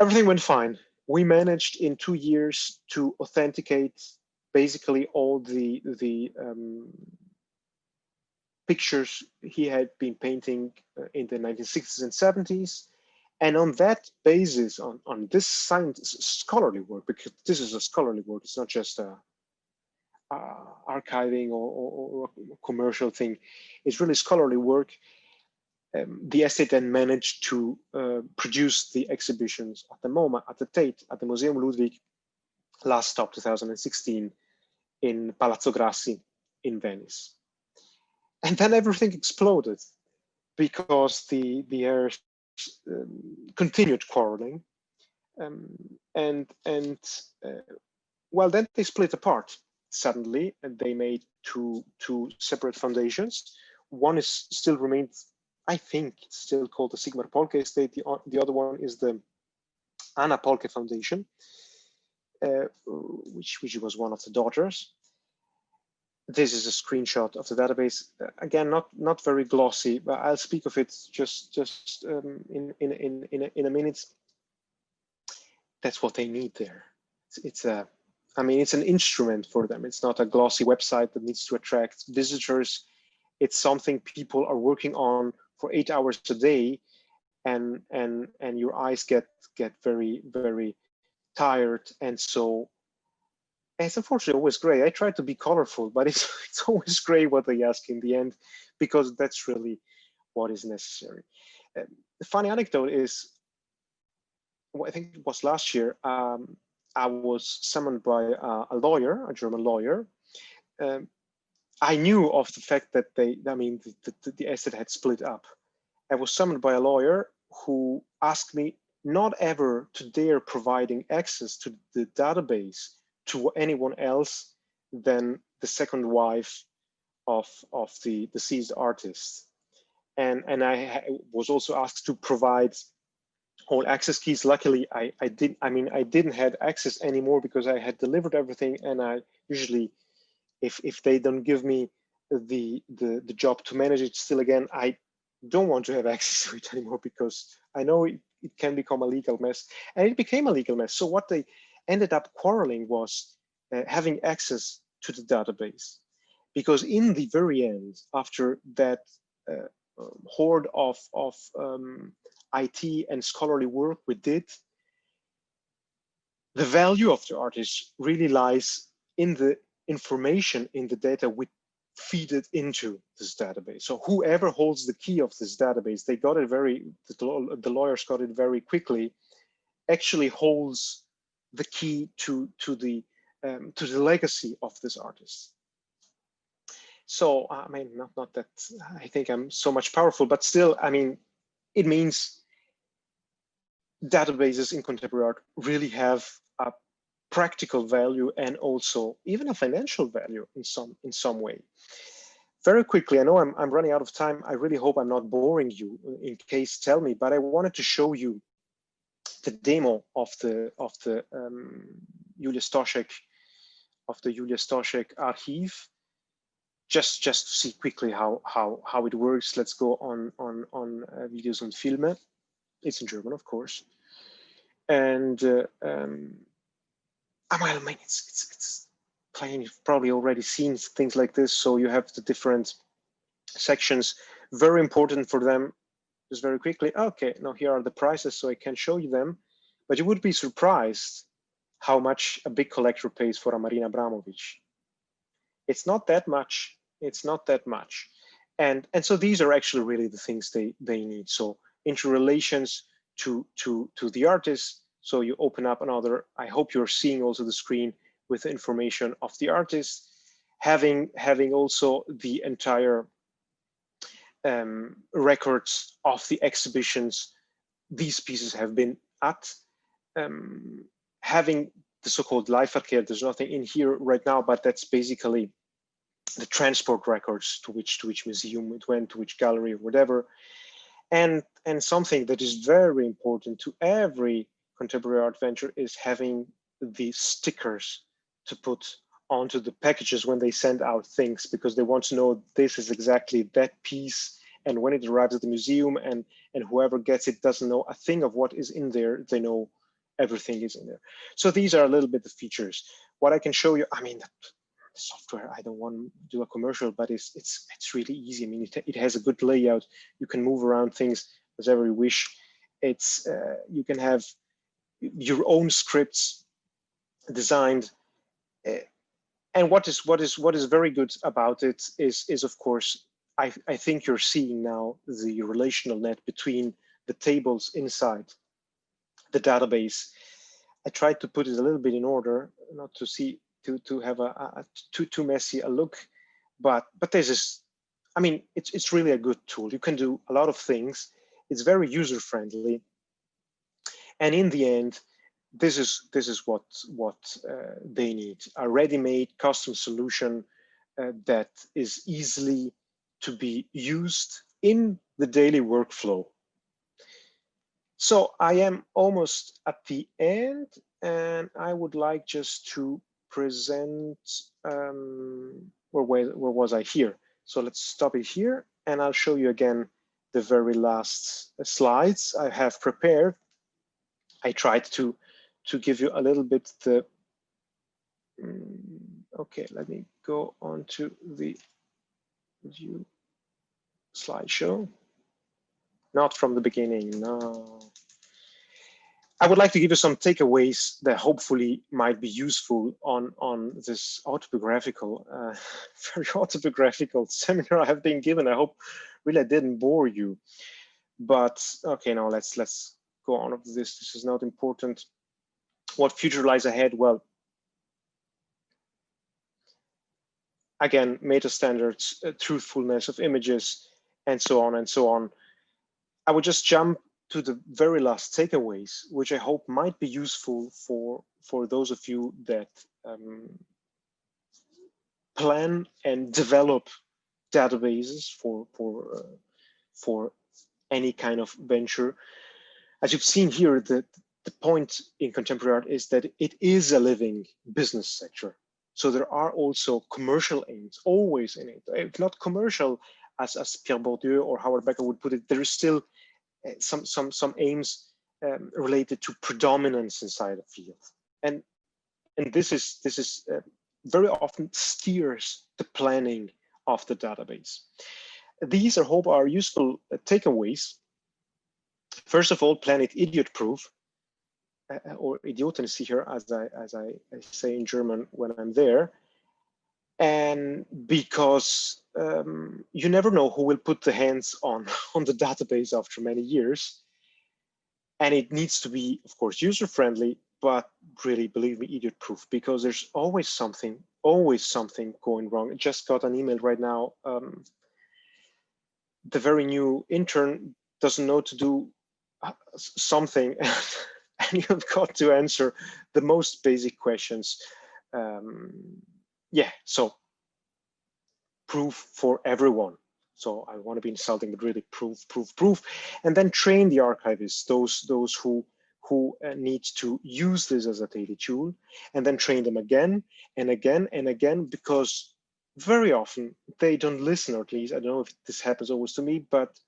Everything went fine. We managed in 2 years to authenticate basically all the pictures he had been painting in the 1960s and 70s. And on that basis, on this science scholarly work, because this is a scholarly work, it's not just a archiving or a commercial thing, it's really scholarly work. The estate then managed to produce the exhibitions at the MoMA, at the Tate, at the Museum Ludwig, last stop 2016 in Palazzo Grassi in Venice. And then everything exploded because the heirs continued quarreling, well, then they split apart suddenly, and they made two separate foundations. One is still remains, I think it's still called the Sigmar Polke Estate. The other one is the Anna Polke Foundation, which was one of the daughters. This is a screenshot of the database. Again, not very glossy, but I'll speak of it just in a minute. That's what they need there. It's an instrument for them. It's not a glossy website that needs to attract visitors. It's something people are working on for 8 hours a day, and your eyes get very, very tired. And so it's unfortunately always gray. I try to be colorful, but it's always gray what they ask in the end, because that's really what is necessary. The funny anecdote is, I think it was last year, I was summoned by a lawyer, a German lawyer. I knew of the fact that the estate had split up. I was summoned by a lawyer who asked me not ever to dare providing access to the database to anyone else than the second wife of the deceased artist. And I was also asked to provide all access keys. Luckily, I didn't have access anymore because I had delivered everything, and I usually, if they don't give me the job to manage it still again, I don't want to have access to it anymore, because I know it can become a legal mess, and it became a legal mess. So what they ended up quarreling was having access to the database, because in the very end, after that horde of IT and scholarly work we did, the value of the artist really lies in the information in the data we feed it into this database. So whoever holds the key of this database, they got it the lawyers got it very quickly, actually holds the key to the legacy of this artist. So I mean, not that I think I'm so much powerful, but still, I mean, it means databases in contemporary art really have a practical value and also even a financial value in some way. Very quickly, I know I'm running out of time. I really hope I'm not boring you. In case, tell me. But I wanted to show you the demo of the Julia Stoschek archive, just to see quickly how it works. Let's go on Videos und Filme. It's in German, of course. And I mean, it's playing. You've probably already seen things like this. So you have the different sections. Very important for them. Just very quickly. Okay, now here are the prices, so I can show you them. But you would be surprised how much a big collector pays for a Marina Abramović. It's not that much. It's not that much. And so these are actually really the things they need. So interrelations to the artist. So you open up another, I hope you're seeing also the screen with the information of the artist, having also the entire records of the exhibitions these pieces have been at, having the so-called Leihverkehr. There's nothing in here right now, but that's basically the transport records to which museum it went, to which gallery or whatever. And something that is very important to every contemporary art venture is having the stickers to put onto the packages when they send out things, because they want to know this is exactly that piece. And when it arrives at the museum and whoever gets it doesn't know a thing of what is in there, they know everything is in there. So these are a little bit the features. What I can show you, I mean, the software, I don't want to do a commercial, but it's really easy. I mean, it has a good layout. You can move around things as ever you wish. It's you can have your own scripts designed. And what is very good about it is of course, I think you're seeing now the relational net between the tables inside the database. I tried to put it a little bit in order, not to see to have a too messy a look, but this is, I mean, it's really a good tool. You can do a lot of things. It's very user friendly, and in the end, this is what they need: a ready-made custom solution that is easily to be used in the daily workflow. So I am almost at the end, and I would like just to present, where was I here? So let's stop it here, and I'll show you again the very last slides I have prepared. I tried to give you a little bit the, okay, let me go on to the view slideshow. Not from the beginning, no. I would like to give you some takeaways that hopefully might be useful on this autobiographical, very autobiographical seminar I have been given. I hope really I didn't bore you, but okay, now let's go on with this. This is not important. What future lies ahead? Well, again, meta standards, truthfulness of images, and so on and so on. I would just jump to the very last takeaways, which I hope might be useful for those of you that plan and develop databases for any kind of venture. As you've seen here, the point in contemporary art is that it is a living business sector. So there are also commercial aims always in it. If not commercial, as Pierre Bourdieu or Howard Becker would put it, there is still some aims related to predominance inside a field, and this is very often steers the planning of the database. These, I hope, are useful takeaways. First of all, plan it idiot-proof, or Idiotensicher, as I say in German when I'm there. And because you never know who will put the hands on the database after many years. And it needs to be, of course, user-friendly, but really, believe me, idiot-proof, because there's always something going wrong. I just got an email right now. The very new intern doesn't know to do something, and you've got to answer the most basic questions. Yeah, so proof for everyone. So I want to be insulting, but really proof. And then train the archivists, those who need to use this as a daily tool, and then train them again and again and again, because very often they don't listen, or at least I don't know if this happens always to me, but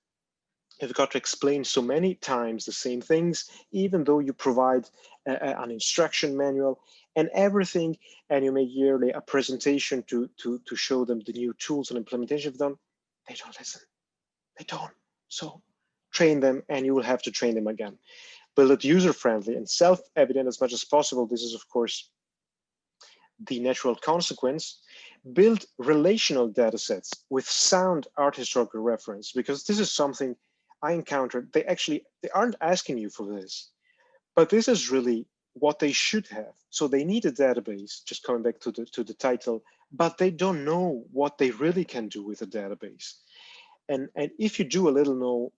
you've got to explain so many times the same things, even though you provide an instruction manual and everything, and you make yearly a presentation to show them the new tools and implementation you've done. They don't listen. They don't. So train them, and you will have to train them again. Build it user-friendly and self-evident as much as possible. This is, of course, the natural consequence. Build relational data sets with sound art historical reference, because this is something I encountered. They aren't asking you for this, but this is really what they should have. So they need a database, just coming back to the title, but they don't know what they really can do with a database. And if you do a little know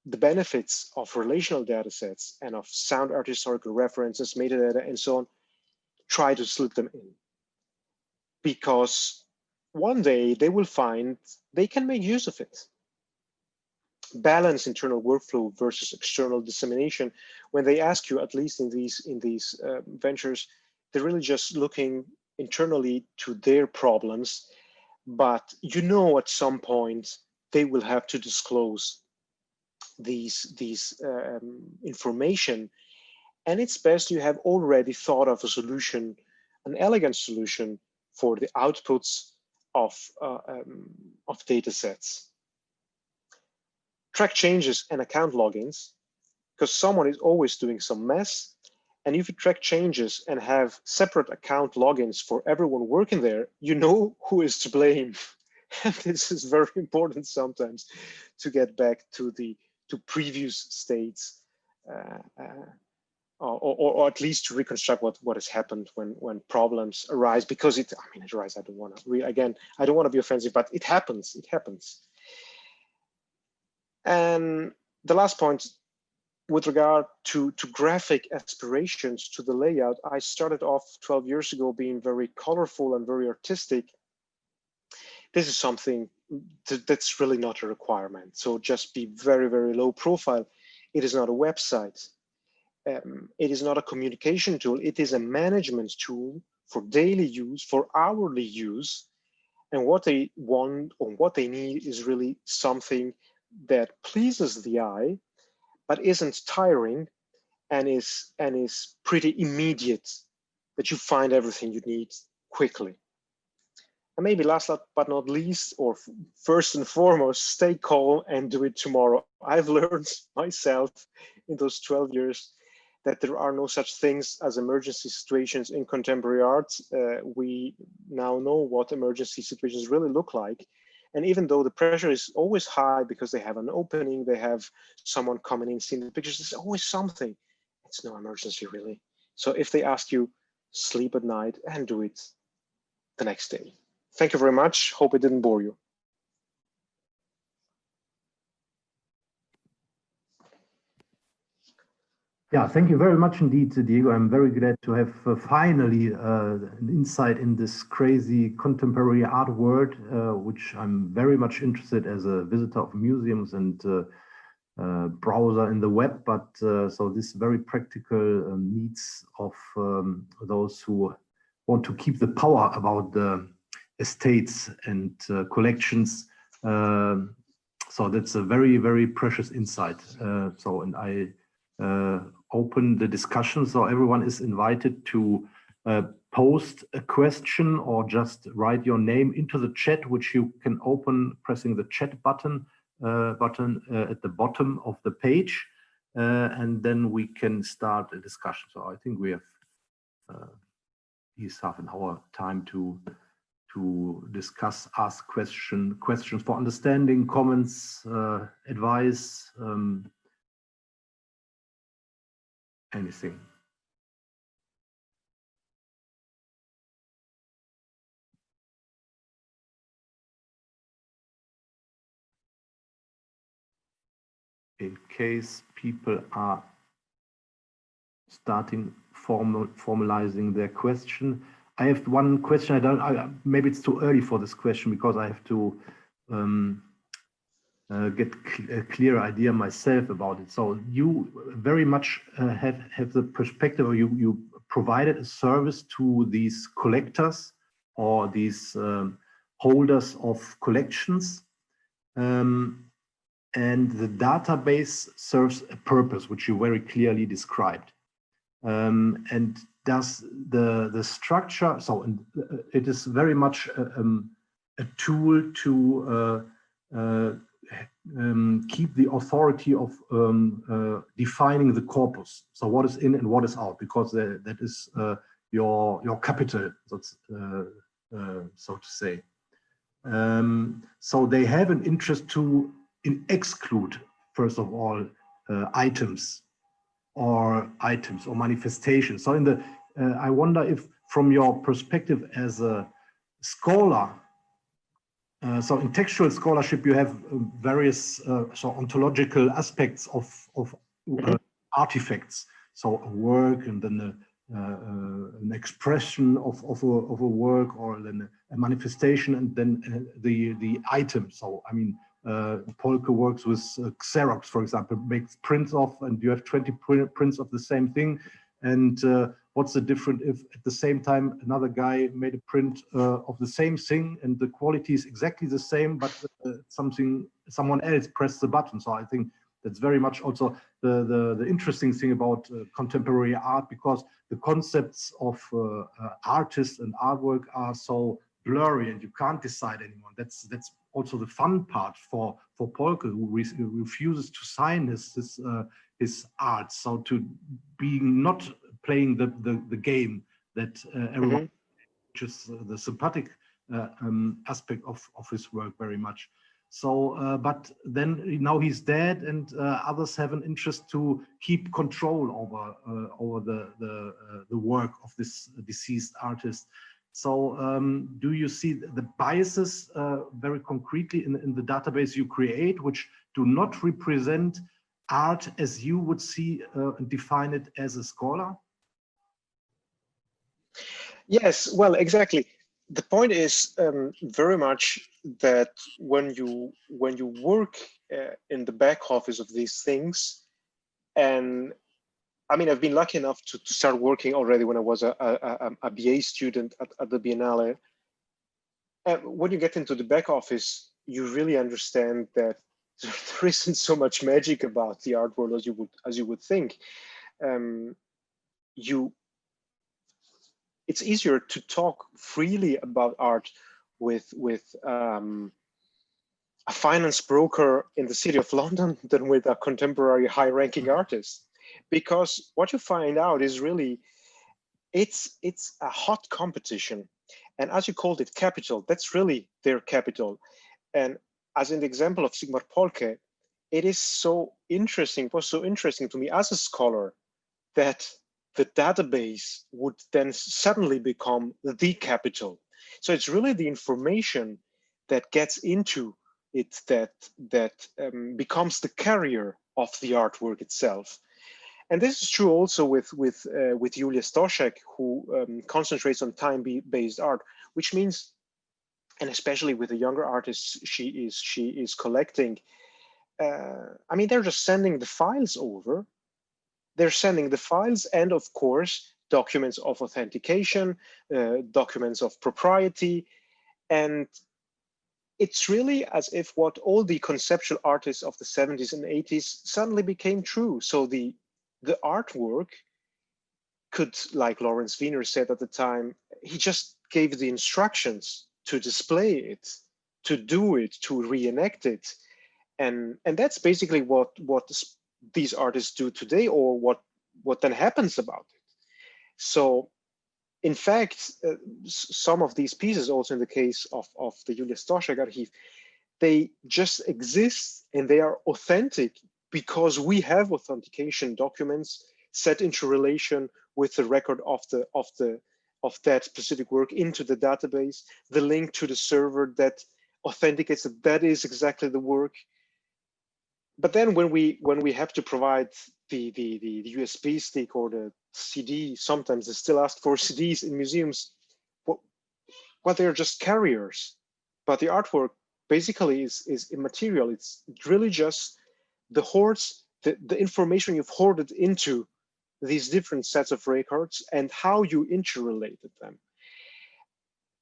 the benefits of relational data sets and of sound art historical references, metadata, and so on, try to slip them in. Because one day they will find they can make use of it. Balance internal workflow versus external dissemination. When they ask you, at least in these ventures, they're really just looking internally to their problems, but you know at some point they will have to disclose these information, And it's best you have already thought of a solution, an elegant solution for the outputs of data sets. Track changes and account logins, because someone is always doing some mess. And if you track changes and have separate account logins for everyone working there, you know who is to blame. And this is very important sometimes to get back to previous states, or at least to reconstruct what has happened when problems arise, because it arises. I don't want to be offensive, but it happens. And the last point, with regard to graphic aspirations to the layout, I started off 12 years ago being very colorful and very artistic. This is something that's really not a requirement. So just be very, very low profile. It is not a website. It is not a communication tool. It is a management tool for daily use, for hourly use. And what they want or what they need is really something that pleases the eye, but isn't tiring and is pretty immediate, that you find everything you need quickly. And maybe last but not least, or first and foremost, stay calm and do it tomorrow. I've learned myself in those 12 years that there are no such things as emergency situations in contemporary art. We now know what emergency situations really look like. And even though the pressure is always high because they have an opening, they have someone coming in, seeing the pictures, there's always something. It's no emergency really. So if they ask you, sleep at night and do it the next day. Thank you very much. Hope it didn't bore you. Yeah, thank you very much indeed, Diego. I'm very glad to have finally an insight in this crazy contemporary art world, which I'm very much interested as a visitor of museums and browser in the web. But so this very practical needs of those who want to keep the power about the estates and collections. So that's a very, very precious insight. And I open the discussion, so everyone is invited to post a question or just write your name into the chat, which you can open pressing the chat button at the bottom of the page, and then we can start a discussion. So I think we have at least half an hour time to discuss, ask questions for understanding, comments, advice, anything. In case people are starting formalizing their question, I have one question. Maybe it's too early for this question because I have to get a clear idea myself about it. So you very much have the perspective, or you provided a service to these collectors or these holders of collections, and the database serves a purpose, which you very clearly described. And does the structure, so it is very much a tool to keep the authority of defining the corpus. So what is in and what is out, because that is your capital, so to say. So they have an interest to exclude, first of all, items or manifestations. So I wonder if, from your perspective as a scholar, so in textual scholarship, you have various ontological aspects of artifacts. So a work, and then an expression of a work, or then a manifestation, and then the item. So I mean, Polke works with Xerox, for example, makes prints of, and you have 20 prints of the same thing. And what's the difference if at the same time another guy made a print of the same thing and the quality is exactly the same, but someone else pressed the button? So I think That's very much also the interesting thing about contemporary art, because the concepts of artists and artwork are so blurry and you can't decide anymore. That's also the fun part for Polke, who refuses to sign his art. So to being not playing the game that everyone, which is the sympathetic aspect of his work very much. So, but then now he's dead, and others have an interest to keep control over the work of this deceased artist. So, do you see the biases very concretely in the database you create, which do not represent art as you would see and define it as a scholar? Yes, well, exactly. The point is very much that when you work in the back office of these things, and I mean, I've been lucky enough to start working already when I was a BA student at the Biennale. When you get into the back office, you really understand that there isn't so much magic about the art world as you would think. It's easier to talk freely about art with a finance broker in the city of London than with a contemporary high-ranking artist, because what you find out is really it's a hot competition, and as you called it, capital, that's really their capital. And as in the example of Sigmar Polke, it is so interesting, was so interesting to me as a scholar that the database would then suddenly become the capital. So it's really the information that gets into it that becomes the carrier of the artwork itself. And this is true also with Julia Stoschek, who concentrates on time-based art, which means, and especially with the younger artists she is collecting, I mean, they're just sending the files over. They're sending the files and, of course, documents of authentication, documents of propriety. And it's really as if what all the conceptual artists of the 70s and 80s suddenly became true. So the artwork could, like Lawrence Wiener said at the time, he just gave the instructions to display it, to do it, to reenact it. And that's basically what these artists do today, or what then happens about it. So in fact, some of these pieces, also in the case of the Julia Stoschek archive, they just exist and they are authentic because we have authentication documents set into relation with the record of that specific work into the database, the link to the server that authenticates that is exactly the work. But then when we have to provide the USB stick or the CD, sometimes they still ask for CDs in museums. Well, they're just carriers. But the artwork basically is immaterial. It's really just the hoards, the information you've hoarded into these different sets of records and how you interrelated them.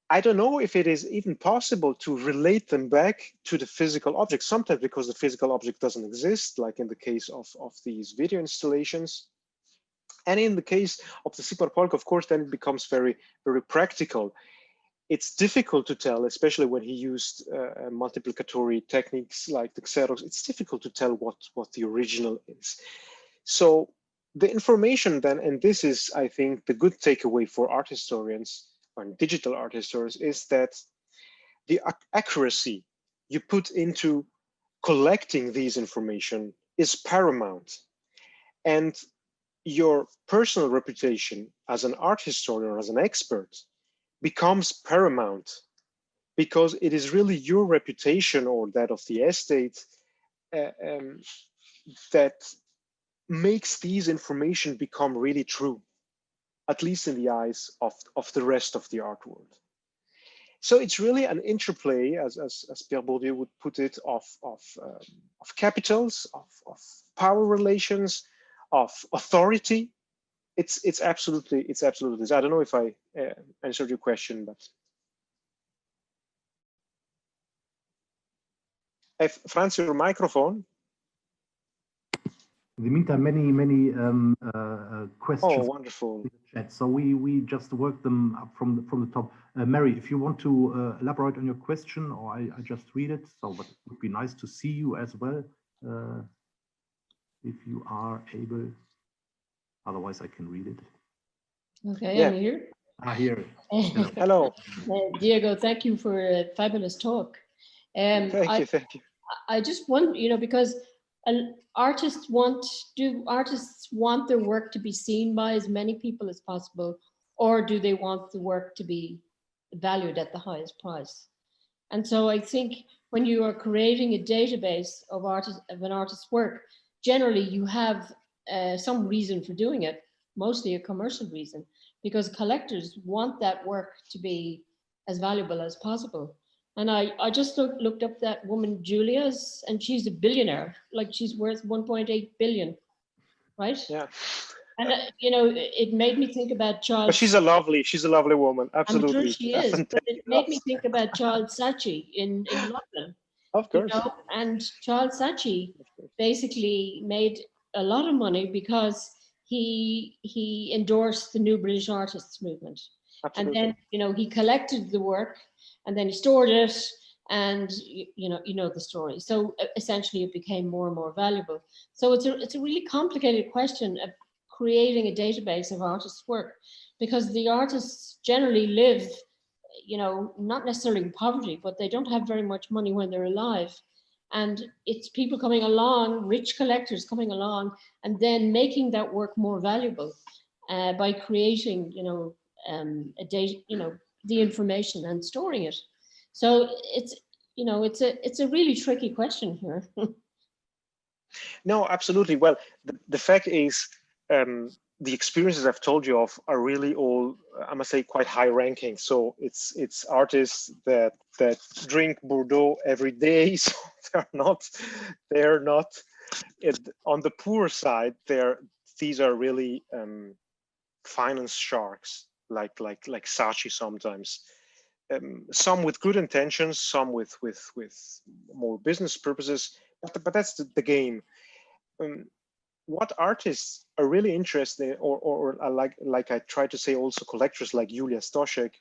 I don't know if it is even possible to relate them back to the physical object, sometimes because the physical object doesn't exist, like in the case of these video installations. And in the case of the Sigmar Polke, of course, then it becomes very, very practical. It's difficult to tell, especially when he used multiplicatory techniques like the Xerox. It's difficult to tell what the original is. So the information then, and this is, I think, the good takeaway for art historians, and digital art historians, is that the accuracy you put into collecting these information is paramount. And your personal reputation as an art historian or as an expert becomes paramount, because it is really your reputation or that of the estate that makes these information become really true, at least in the eyes of the rest of the art world. So it's really an interplay, as Pierre Bourdieu would put it, of capitals, of power relations, of authority. It's absolutely this. I don't know if I answered your question, but Franz, your microphone. In the meantime, many questions. Oh, wonderful. In the chat. So we just work them up from the top. Mary, if you want to elaborate on your question, or I just read it. So, but it would be nice to see you as well, if you are able. Otherwise, I can read it. Okay, Yeah. I'm here. Here. Hello. Diego, thank you for a fabulous talk. Thank you. I just want, because artists want their work to be seen by as many people as possible, or do they want the work to be valued at the highest price? And so I think when you are creating a database of an artist's work, generally you have some reason for doing it, mostly a commercial reason, because collectors want that work to be as valuable as possible. And I just looked up that woman, Julia's, and she's a billionaire. Like, she's worth 1.8 billion, right? Yeah. And it made me think about Charles. But she's a lovely woman. Absolutely. I'm sure she is. But it made me think about Charles Saatchi in London. Of course. And Charles Saatchi basically made a lot of money because he endorsed the New British Artists movement. Absolutely. And then, he collected the work, and then he stored it, and you know the story. So essentially it became more and more valuable. So it's a really complicated question of creating a database of artists' work, because the artists generally live, not necessarily in poverty, but they don't have very much money when they're alive. And it's people coming along, rich collectors coming along, and then making that work more valuable by creating, a data, the information and storing it. So it's a really tricky question here. No, absolutely. Well, the fact is, the experiences I've told you of are really all, I must say, quite high ranking. So it's artists that drink Bordeaux every day. So they're not on the poor side. These are really finance sharks, like Saatchi sometimes. Some with good intentions, some with more business purposes. But that's the game. What artists are really interested in, or like I try to say, also collectors like Julia Stoschek,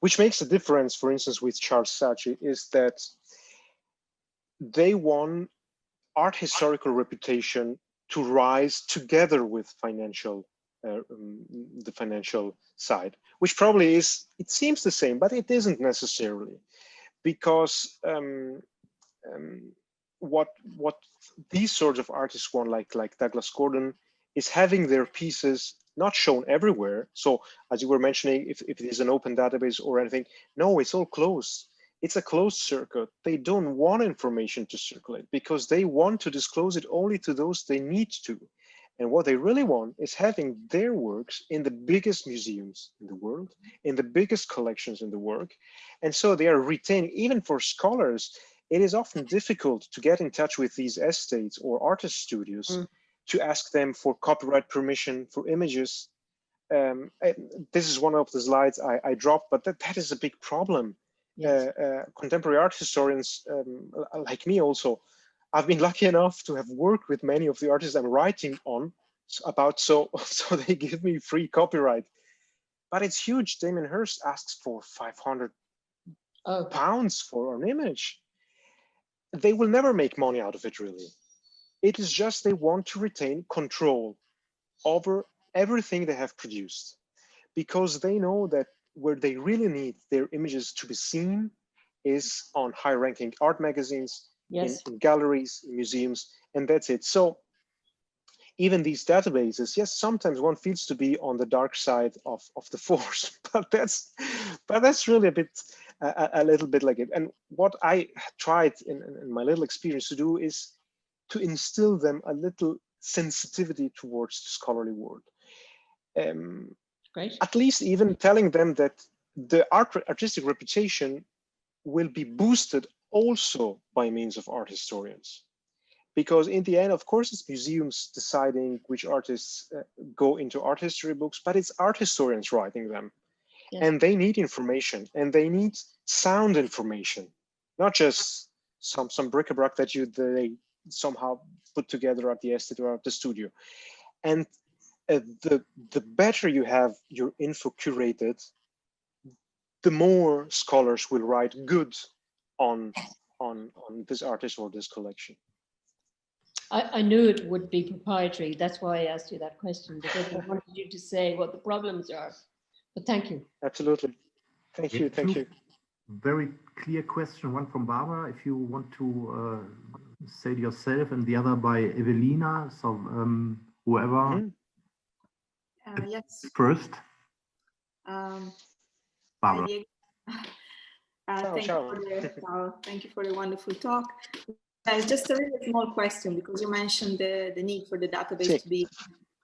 which makes a difference, for instance, with Charles Saatchi, is that they want art historical reputation to rise together with the financial side, which probably is, it seems the same, but it isn't necessarily, because what these sorts of artists want, like Douglas Gordon, is having their pieces not shown everywhere. So as you were mentioning, if it is an open database or anything, no, it's all closed. It's a closed circuit. They don't want information to circulate because they want to disclose it only to those they need to. And what they really want is having their works in the biggest museums in the world, in the biggest collections in the world. And so they are retaining, even for scholars, it is often difficult to get in touch with these estates or artist studios to ask them for copyright permission for images. This is one of the slides I dropped, but that is a big problem. Yes. Contemporary art historians like me also, I've been lucky enough to have worked with many of the artists I'm writing about, so they give me free copyright. But it's huge. Damien Hirst asks for 500 pounds for an image. They will never make money out of it, really. It is just they want to retain control over everything they have produced, because they know that where they really need their images to be seen is on high-ranking art magazines, yes, in galleries, in museums, and that's it. So even these databases, yes, sometimes one feels to be on the dark side of the force, but that's really a little bit like it. And what I tried in my little experience to do is to instill them a little sensitivity towards the scholarly world. Great. At least even telling them that the artistic reputation will be boosted also by means of art historians. Because in the end, of course, it's museums deciding which artists go into art history books, but it's art historians writing them. Yes. And they need information, and they need sound information, not just some bric-a-brac that they somehow put together at the estate or at the studio. And the better you have your info curated, the more scholars will write good on this artist or this collection. I knew it would be proprietary. That's why I asked you that question, because I wanted you to say what the problems are. But thank you. Absolutely. Thank you. Thank you. Very clear question. One from Barbara, if you want to say it yourself, and the other by Evelina. So whoever. Yes. First. Barbara. Thank you for the wonderful talk. Just a really small question, because you mentioned the need for the database to be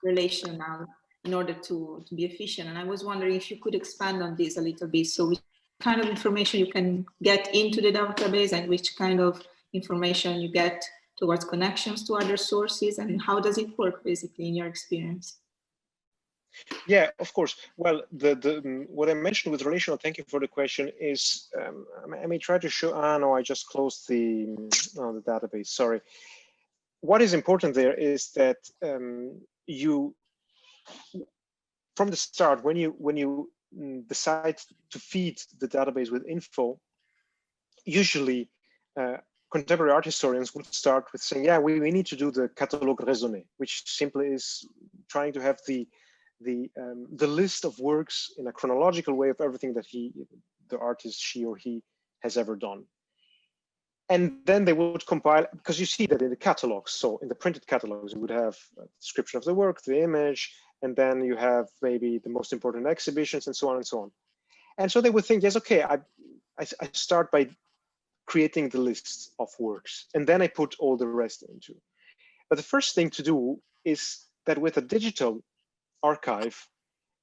relational in order to be efficient. And I was wondering if you could expand on this a little bit. So which kind of information you can get into the database and which kind of information you get towards connections to other sources, and how does it work basically in your experience? Yeah, of course. Well, what I mentioned with relational, thank you for the question, is I may try to show, no, I just closed the database, sorry. What is important there is that you, from the start, when you decide to feed the database with info, usually contemporary art historians would start with saying, yeah, we need to do the catalogue raisonné, which simply is trying to have the list of works in a chronological way of everything that the artist, she or he, has ever done. And then they would compile, because you see that in the catalogs, so in the printed catalogs, you would have a description of the work, the image, and then you have maybe the most important exhibitions and so on and so on. And so they would think, yes, okay, I start by creating the list of works, and then I put all the rest into. But the first thing to do is that with a digital archive,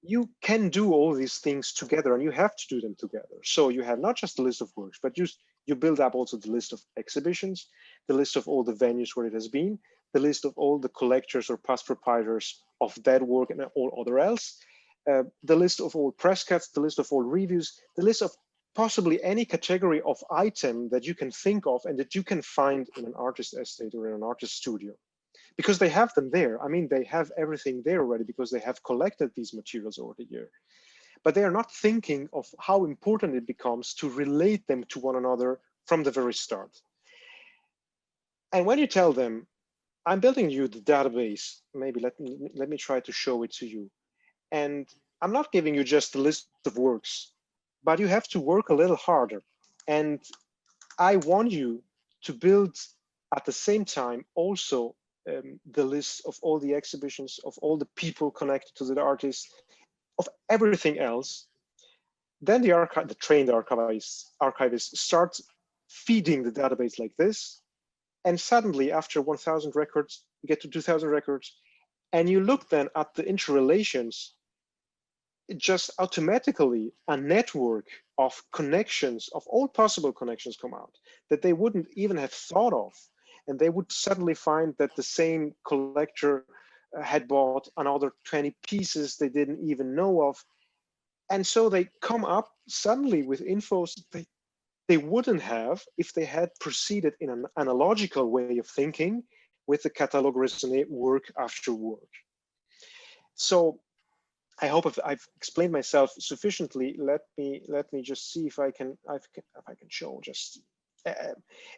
you can do all these things together, and you have to do them together. So you have not just the list of works, but you build up also the list of exhibitions, the list of all the venues where it has been, the list of all the collectors or past proprietors of that work and all other else, the list of all press cuts, the list of all reviews, the list of possibly any category of item that you can think of and that you can find in an artist estate or in an artist studio. Because they have them there. I mean, they have everything there already because they have collected these materials over the year. But they are not thinking of how important it becomes to relate them to one another from the very start. And when you tell them, I'm building you the database, maybe let me try to show it to you. And I'm not giving you just a list of works, but you have to work a little harder. And I want you to build at the same time also the list of all the exhibitions, of all the people connected to the artist, of everything else. Then the trained archivists start feeding the database like this. And suddenly after 1,000 records, you get to 2,000 records. And you look then at the interrelations, just automatically a network of connections, of all possible connections come out that they wouldn't even have thought of. And they would suddenly find that the same collector had bought another 20 pieces they didn't even know of. And so they come up suddenly with infos they wouldn't have if they had proceeded in an analogical way of thinking with the catalogue raisonné work after work. So I hope if I've explained myself sufficiently. Let me just see if I can show just.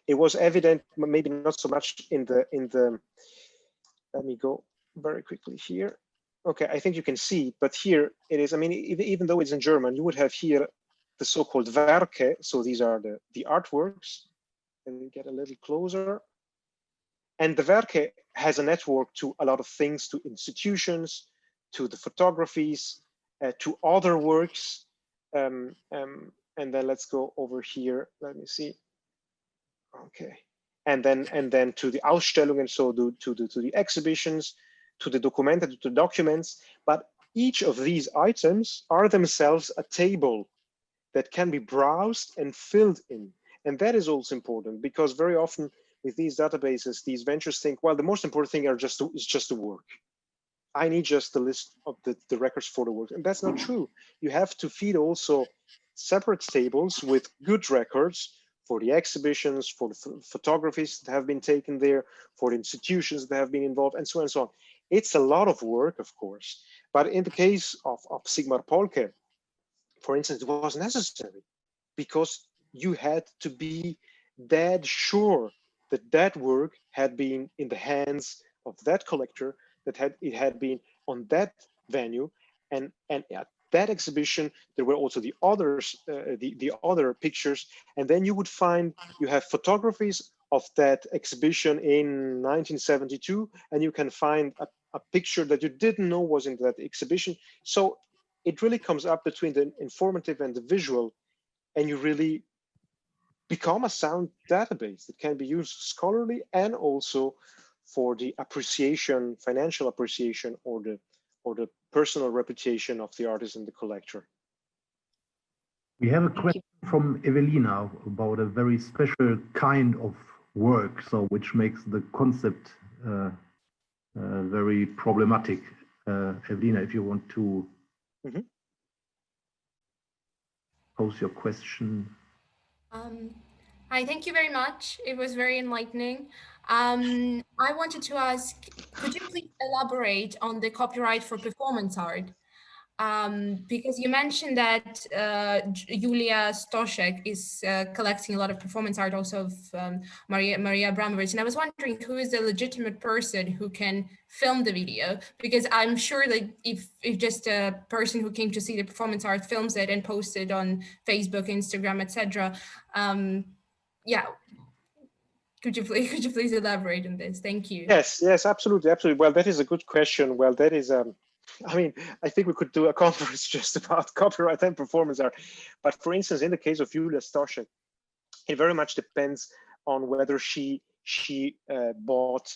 It was evident, maybe not so much in the. Let me go very quickly here. Okay, I think you can see, but here it is. I mean, even though it's in German, you would have here the so-called Werke. So these are the artworks. Let me get a little closer. And the Werke has a network to a lot of things, to institutions, to the photographies, to other works. And then let's go over here. Let me see. Okay. And then to the Ausstellungen, so to the exhibitions, to the documenta, to the documents. But each of these items are themselves a table that can be browsed and filled in. And that is also important because very often with these databases, these ventures think, well, the most important thing is just the work. I need just the list of the records for the work. And that's not true. You have to feed also separate tables with good records for the exhibitions, for the photographies that have been taken there, for the institutions that have been involved, and so on and so on. It's a lot of work, of course, but in the case of Sigmar Polke, for instance, it was necessary because you had to be dead sure that that work had been in the hands of that collector, that it had been on that venue, and at that exhibition there were also the others, the other pictures, and then you would find you have photographies of that exhibition in 1972, and you can find a picture that you didn't know was in that exhibition. So it really comes up between the informative and the visual, and you really become a sound database that can be used scholarly and also for the appreciation, financial appreciation, or the personal reputation of the artist and the collector. We have a question from Evelina about a very special kind of work, so which makes the concept very problematic. Evelina, if you want to pose your question. Hi, thank you very much. It was very enlightening. I wanted to ask, could you please elaborate on the copyright for performance art? Because you mentioned that Julia Stoschek is collecting a lot of performance art also of Maria Abramovich, and I was wondering who is the legitimate person who can film the video, because I'm sure that if just a person who came to see the performance art films it and posts it on Facebook, Instagram, etc. Yeah, could you please elaborate on this? Thank you. Yes, absolutely. Well, that is a good question. Well, that is I mean, I think we could do a conference just about copyright and performance art. But for instance, in the case of Julia Stoschek, it very much depends on whether she bought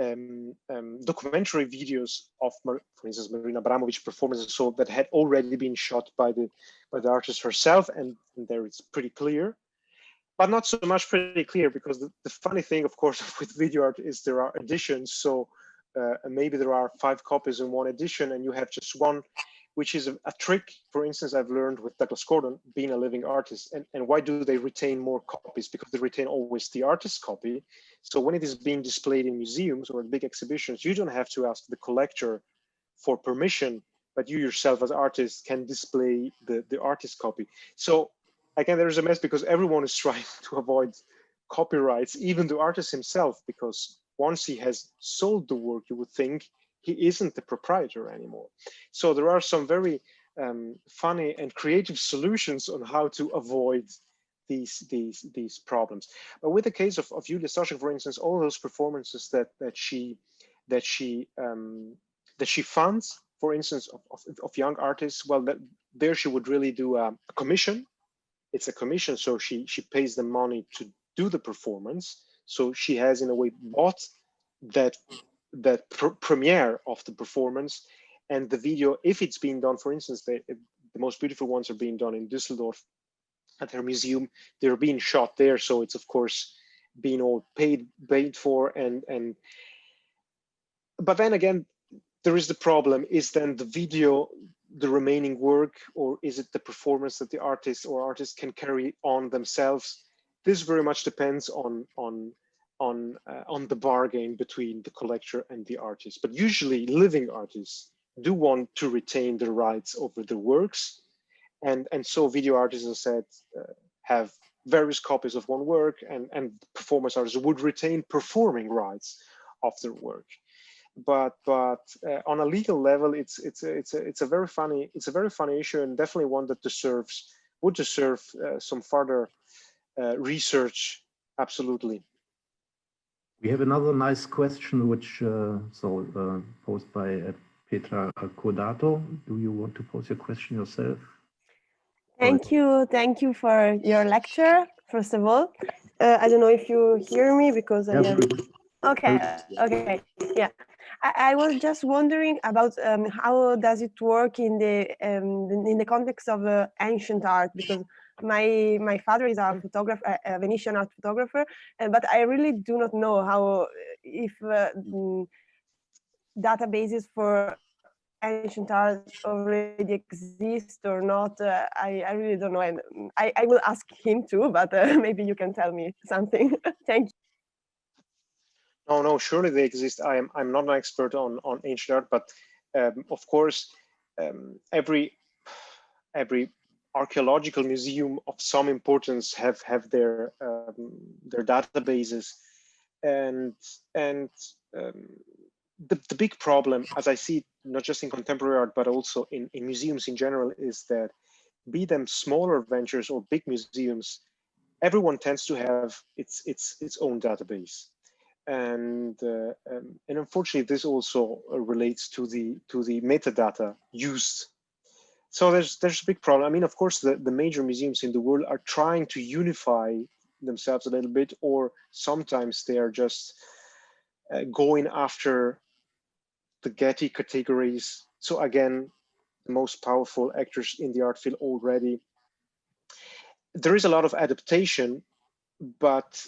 documentary videos of, for instance, Marina Abramović performances, so that had already been shot by the artist herself, and there it's pretty clear. But not so much pretty clear, because the funny thing, of course, with video art is there are editions. So maybe there are 5 copies in one edition and you have just one, which is a trick, for instance, I've learned with Douglas Gordon, being a living artist. And why do they retain more copies? Because they retain always the artist's copy. So when it is being displayed in museums or in big exhibitions, you don't have to ask the collector for permission, but you yourself as artist can display the artist's copy. So again, there's a mess because everyone is trying to avoid copyrights, even the artist himself, because once he has sold the work, you would think he isn't the proprietor anymore. So there are some very funny and creative solutions on how to avoid these problems. But with the case of Julia Stoschek, for instance, all those performances that she funds, for instance, of young artists, well, there she would really do a commission. It's a commission, so she pays them money to do the performance. So she has, in a way, bought that premiere of the performance, and the video, if it's being done, for instance, the most beautiful ones are being done in Düsseldorf at her museum. They're being shot there, so it's of course being all paid for. And but then again, there is the problem: is then the video the remaining work, or is it the performance that the artist or artists can carry on themselves? This very much depends on the bargain between the collector and the artist. But usually living artists do want to retain the rights over their works, and so video artists, as I said, have various copies of one work, and performance artists would retain performing rights of their work. But on a legal level, it's a very funny issue, and definitely one that would deserve some further research. Absolutely. We have another nice question, which posed by Petra Cordato. Do you want to pose your question yourself? Thank you for your lecture. First of all, I don't know if you hear me because I have. Okay, yeah. I was just wondering about how does it work in the context of ancient art, because my father is a photographer, a Venetian art photographer, but I really do not know how, if databases for ancient art already exists or not, I really don't know. And I will ask him too, but maybe you can tell me something. Thank you. No, surely they exist. I'm not an expert on ancient art, but of course, every archaeological museum of some importance have their databases, and the big problem, as I see it, not just in contemporary art but also in museums in general, is that be them smaller ventures or big museums, everyone tends to have its own database. And unfortunately, this also relates to the metadata used. So there's a big problem. I mean, of course, the major museums in the world are trying to unify themselves a little bit, or sometimes they are just going after the Getty categories. So again, the most powerful actors in the art field already. There is a lot of adaptation, but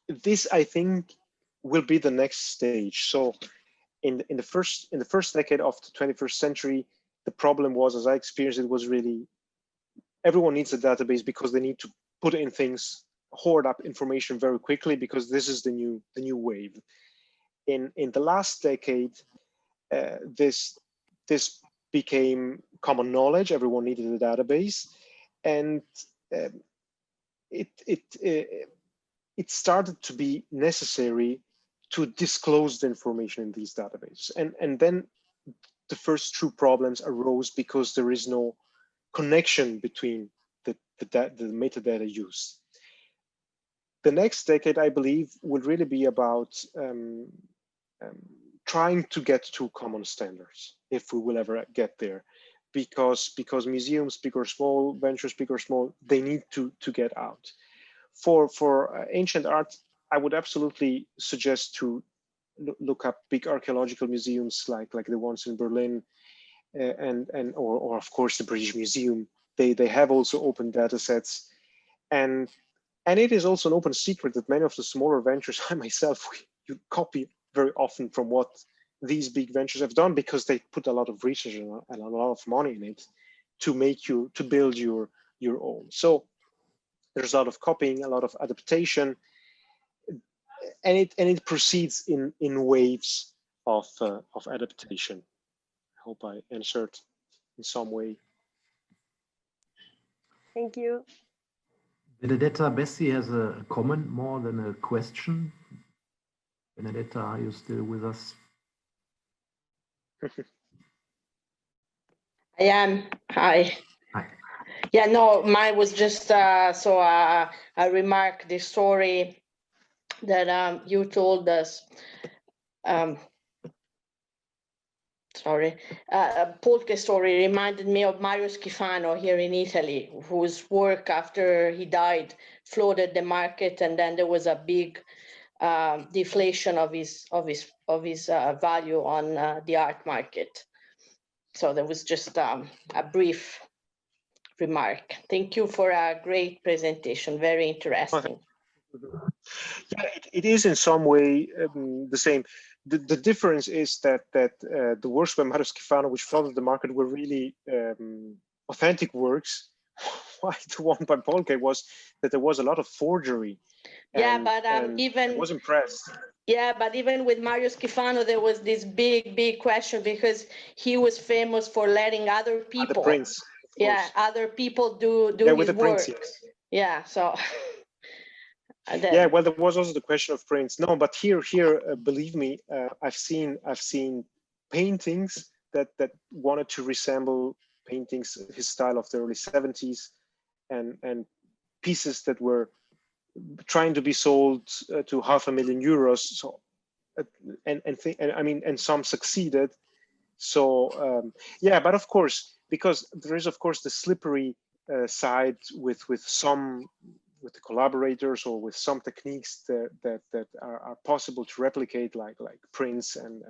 this, I think, will be the next stage. So in the first decade of the 21st century, the problem was, as I experienced it, was really everyone needs a database because they need to put in things, hoard up information very quickly, because this is the new wave. In the last decade, this became common knowledge. Everyone needed a database, and it started to be necessary to disclose the information in these databases. And then the first true problems arose because there is no connection between the metadata used. The next decade, I believe, will really be about trying to get to common standards, if we will ever get there, because museums, big or small, ventures, big or small, they need to get out. For ancient art, I would absolutely suggest to look up big archaeological museums like the ones in Berlin, or of course the British Museum. They have also open data sets, and it is also an open secret that many of the smaller ventures, I myself, you copy very often from what these big ventures have done, because they put a lot of research and a lot of money in it to build your own. So there's a lot of copying, a lot of adaptation, and it proceeds in waves of adaptation. I hope I answered in some way. Thank you. Benedetta Bessi has a comment more than a question. Benedetta, are you still with us? I am. Hi. Hi. Yeah, no, mine was just I remarked the story that you told us. Polke story reminded me of Mario Schifano here in Italy, whose work after he died flooded the market, and then there was a big deflation of his value on the art market. So there was just a brief remark. Thank you for a great presentation. Very interesting. Yeah, it is in some way the same. The difference is that the works by Mario Schifano, which flooded the market, were really authentic works. Why the one by Polke was that there was a lot of forgery. Yeah, but even I was impressed. Yeah, but even with Mario Schifano, there was this big question, because he was famous for letting other people, other people do his works. Yeah, so. Yeah, well, there was also the question of prints. No, but here, believe me, I've seen paintings that wanted to resemble paintings, his style of the early 70s, and pieces that were trying to be sold to €500,000. So, and some succeeded. So yeah, but of course, because there is of course the slippery side with the collaborators, or with some techniques that are possible to replicate, like prints and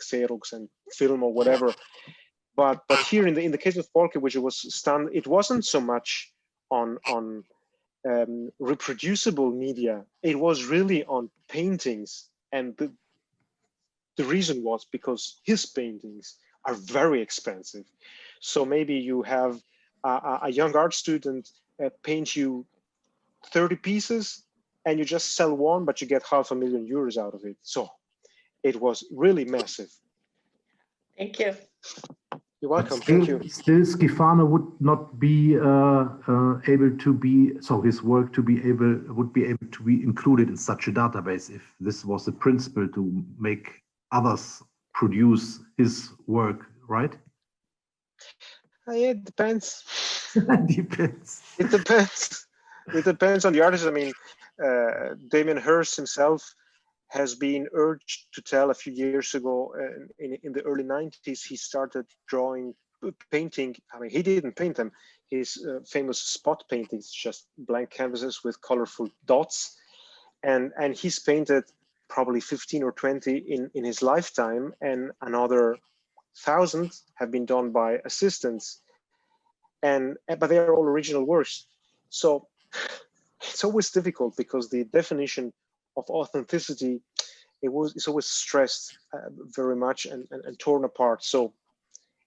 Xerox and film or whatever. But here in the case of Polke, which it wasn't so much on reproducible media. It was really on paintings, and the reason was because his paintings are very expensive. So maybe you have a young art student paint you 30 pieces and you just sell one, but you get €500,000 out of it. So it was really massive. Thank you. You're welcome. Still, Thank you. Still, Schifano would not be able to be, so his work would be able to be included in such a database if this was the principle to make others produce his work, right? Yeah, it depends. Depends. It depends. It depends on the artist. I mean, Damien Hirst himself has been urged to tell a few years ago in the early 90s, he started painting. I mean, he didn't paint them. His famous spot paintings, just blank canvases with colorful dots. And he's painted probably 15 or 20 in his lifetime, and another 1,000 have been done by assistants. But they are all original works. So it's always difficult because the definition of authenticity, it's always stressed very much and torn apart. So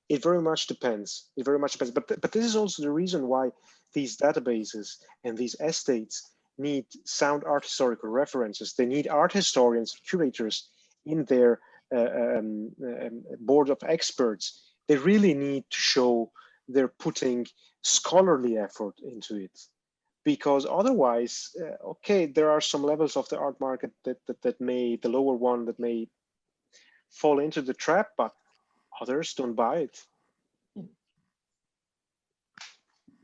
it very much depends. It very much depends. But this is also the reason why these databases and these estates need sound art historical references. They need art historians, curators in their board of experts. They really need to show they're putting scholarly effort into it. Because otherwise, okay, there are some levels of the art market that may, the lower one that may fall into the trap, but others don't buy it.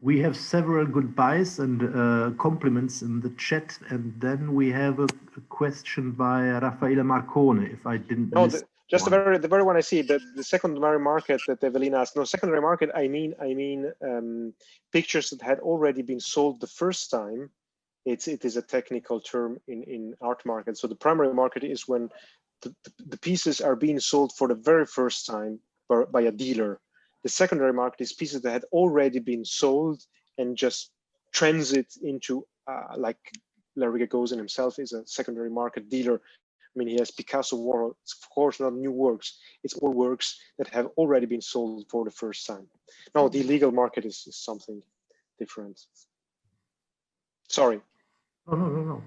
We have several goodbyes and compliments in the chat, and then we have a question by Raffaele Marcone, if I didn't miss just one. the very one I see, the secondary market that Evelina asked. No, secondary market, I mean pictures that had already been sold the first time. It is a technical term in art market. So the primary market is when the pieces are being sold for the very first time by a dealer. The secondary market is pieces that had already been sold and just transit into, like Larry Gagosian himself is a secondary market dealer. I mean, he has Picasso, Warhol. It's of course not new works. It's all works that have already been sold for the first time. No, the legal market is something different. Sorry. Oh, no.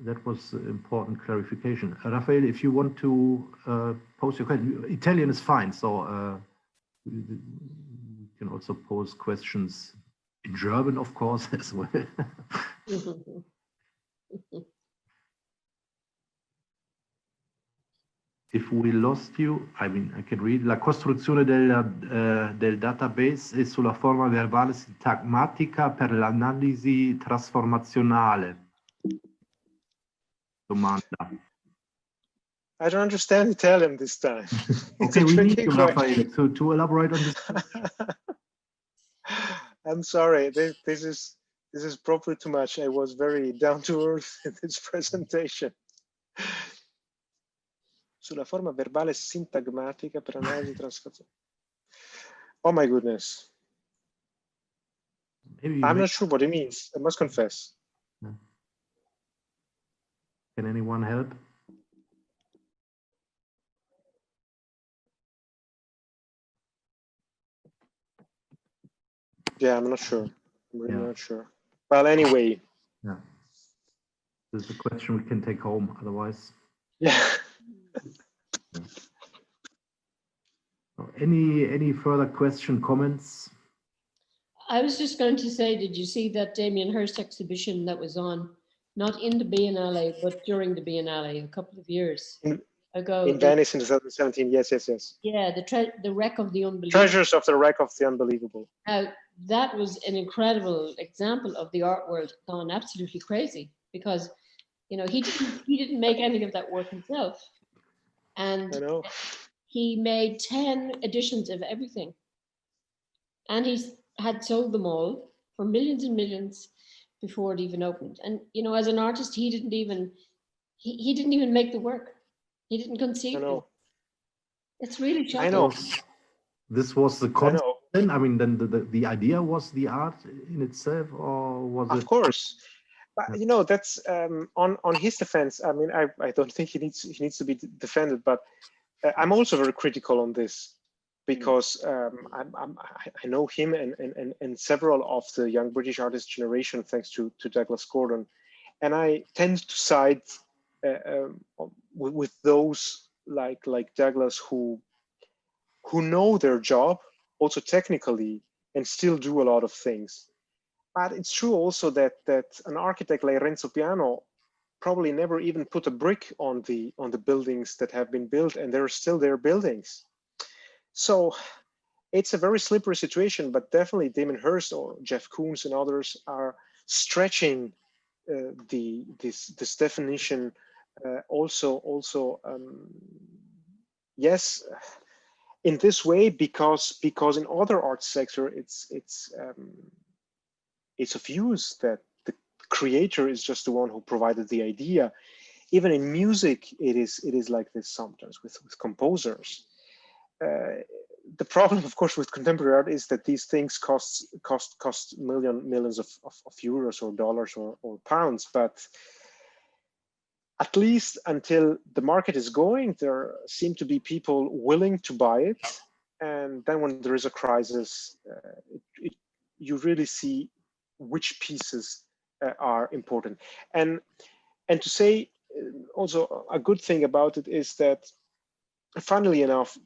That was important clarification. Raffaele, if you want to pose your question, Italian is fine. So you can also pose questions in German, of course, as well. If we lost you, I mean, I can read. La costruzione del database è sulla forma verbale sintagmatica per l'analisi trasformazionale. Domanda. I don't understand Italian this time. Okay, we need you, Raffaele, to elaborate on this. I'm sorry. This is probably too much. I was very down to earth in this presentation. Sulla forma verbale sintagmatica per analisi trasformazione. Oh my goodness. I'm not sure what it means. I must confess. Can anyone help? Yeah, I'm not sure. I'm really not sure. Well, anyway. Yeah. This is a question we can take home, otherwise. Yeah. Any further comments? I was just going to say, did you see that Damien Hirst exhibition that was on, not in the Biennale, but during the Biennale a couple of years ago? In Venice in 2017, yes. Yeah, the Wreck of the Unbelievable. Treasures of the Wreck of the Unbelievable. Now, that was an incredible example of the art world gone absolutely crazy, because, you know, he didn't make any of that work himself. And I know. He made 10 editions of everything. And he had sold them all for millions and millions before it even opened. And, you know, as an artist, he didn't even make the work. He didn't conceive it. It's really shocking. I know. This was the concept. I mean, then the idea was the art in itself, or was it? Of course. But, you know, that's on his defense. I mean, I don't think he needs to be defended, but I'm also very critical on this. because I know him and several of the young British artist generation, thanks to Douglas Gordon, and I tend to side with those like Douglas who know their job also technically and still do a lot of things. But it's true also that an architect like Renzo Piano probably never even put a brick on the buildings that have been built, and they're still their buildings. So it's a very slippery situation, but definitely Damon Hirst or Jeff Koons and others are stretching this definition yes, in this way, because in other art sector it's of use that the creator is just the one who provided the idea. Even in music, it is like this sometimes with composers. The problem, of course, with contemporary art is that these things cost millions of euros or dollars or pounds, but at least until the market is going, there seem to be people willing to buy it. And then when there is a crisis, you really see which pieces are important. And to say also a good thing about it is that, funnily enough,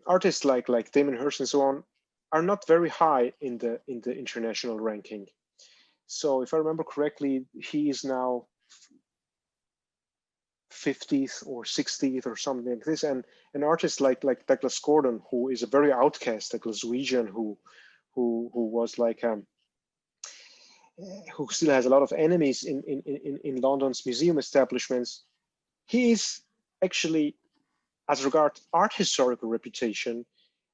artists like Damon Hirst and so on are not very high in the international ranking. So if I remember correctly, he is now 50th or 60th or something like this, and an artist like Douglas Gordon, who is a very outcast, a Glaswegian who was like who still has a lot of enemies in London's museum establishments. He is actually, as regards art historical reputation,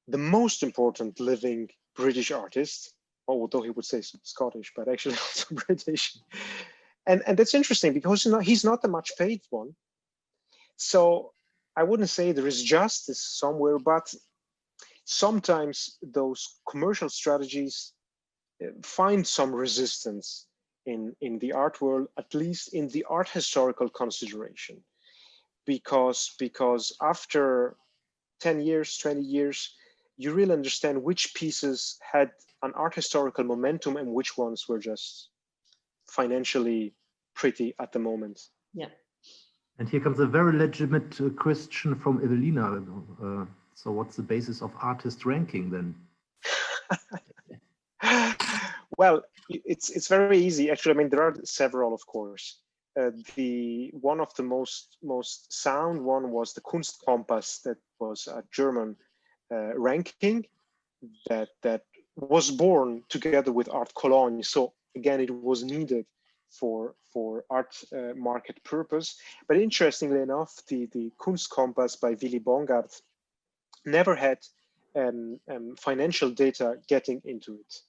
the most important living British artist, although he would say Scottish, but actually also British. And that's interesting because he's not the much paid one. So I wouldn't say there is justice somewhere, but sometimes those commercial strategies find some resistance in the art world, at least in the art historical consideration. Because after 10 years, 20 years, you really understand which pieces had an art historical momentum and which ones were just financially pretty at the moment. Yeah. And here comes a very legitimate question from Evelina. So what's the basis of artist ranking then? Well, it's very easy. Actually, I mean, there are several, of course. The one of the most sound one was the Kunstkompass, that was a German ranking that was born together with Art Cologne. So again, it was needed for art market purpose. But interestingly enough, the Kunstkompass by Willy Bongard never had financial data getting into it,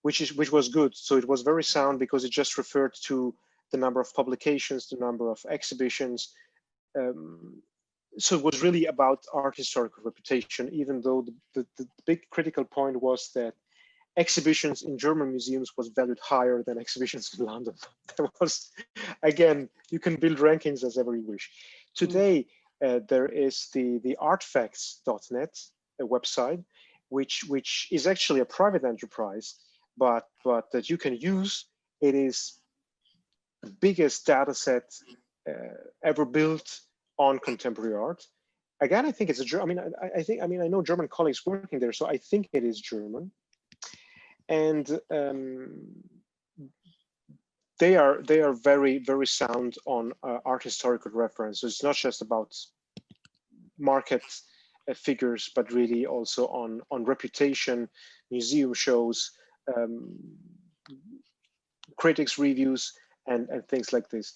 which was good. So it was very sound because it just referred to the number of publications, the number of exhibitions. So it was really about art historical reputation, even though the big critical point was that exhibitions in German museums was valued higher than exhibitions in London. There was, again, you can build rankings as ever you wish. Today, there is the artfacts.net, a website, which is actually a private enterprise, but that you can use. It is the biggest data set ever built on contemporary art. Again, I think it's a German. I know German colleagues working there, so I think it is German. And they are very, very sound on art historical reference. So it's not just about market figures, but really also on reputation, museum shows, critics reviews, and things like this.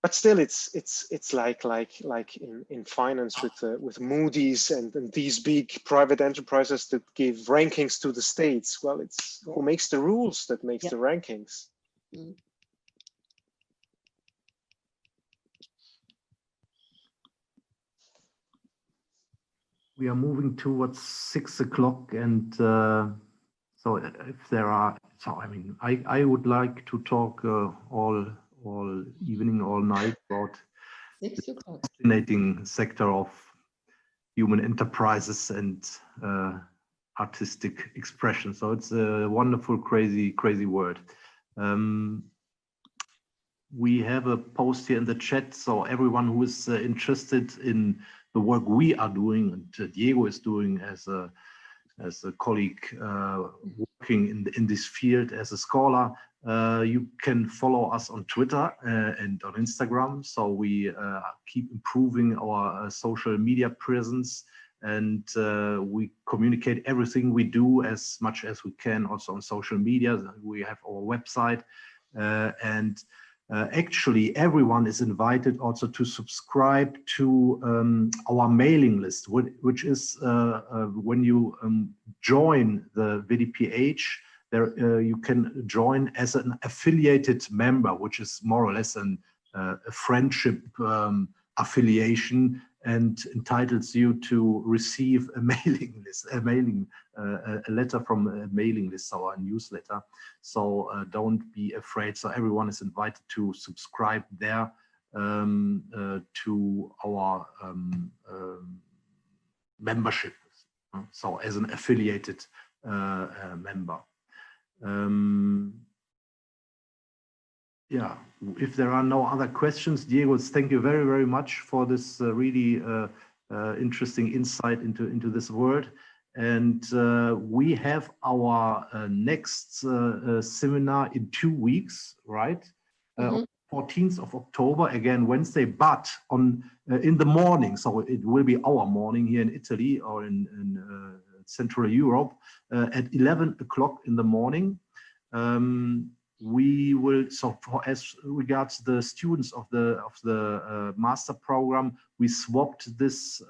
But still, it's like in finance with Moody's and these big private enterprises that give rankings to the states. Well, it's who makes the rules that makes the rankings. We are moving towards 6 o'clock, and so if there are, I would like to talk all evening, all night about the fascinating sector of human enterprises and artistic expression. So it's a wonderful, crazy world. We have a post here in the chat, so everyone who is interested in the work we are doing and Diego is doing as a colleague working in this field as a scholar, you can follow us on Twitter and on Instagram. So we keep improving our social media presence, and we communicate everything we do as much as we can also on social media. We have our website, and actually everyone is invited also to subscribe to our mailing list, which is when you join the VeDPH, there you can join as an affiliated member, which is more or less a friendship affiliation, and entitles you to receive a mailing list, a letter from a mailing list, or a newsletter. So don't be afraid. So everyone is invited to subscribe there to our membership. So as an affiliated member. Yeah, if there are no other questions, Diego, thank you very much for this really interesting insight into this world. And we have our next seminar in 2 weeks, right? 14th of October, again Wednesday, but on in the morning. So it will be our morning here in Italy or in Central Europe at 11 o'clock in the morning. We will, so for as regards the students of the master program, we swapped this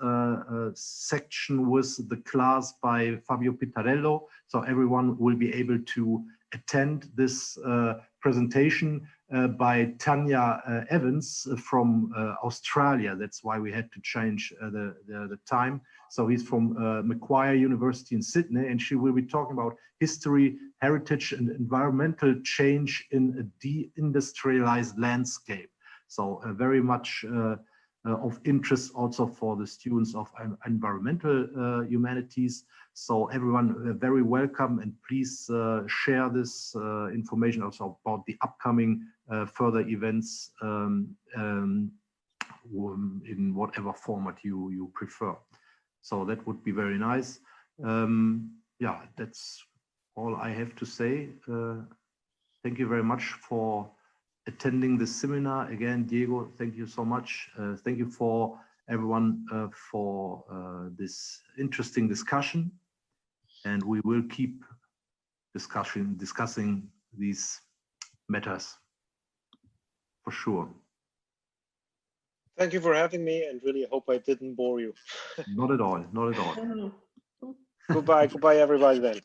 section with the class by Fabio Pittarello, so everyone will be able to attend this presentation by Tanya Evans from Australia. That's why we had to change the time. So he's from Macquarie University in Sydney, and she will be talking about history, heritage, and environmental change in a deindustrialized landscape. So very much of interest also for the students of environmental humanities. So everyone very welcome, and please share this information also about the upcoming further events in whatever format you prefer. So that would be very nice. Yeah, that's all I have to say. Thank you very much for attending this seminar. Again, Diego, thank you so much. Thank you for everyone for this interesting discussion. And we will keep discussing these matters for sure. Thank you for having me, and really hope I didn't bore you. Not at all, not at all. Goodbye everybody then.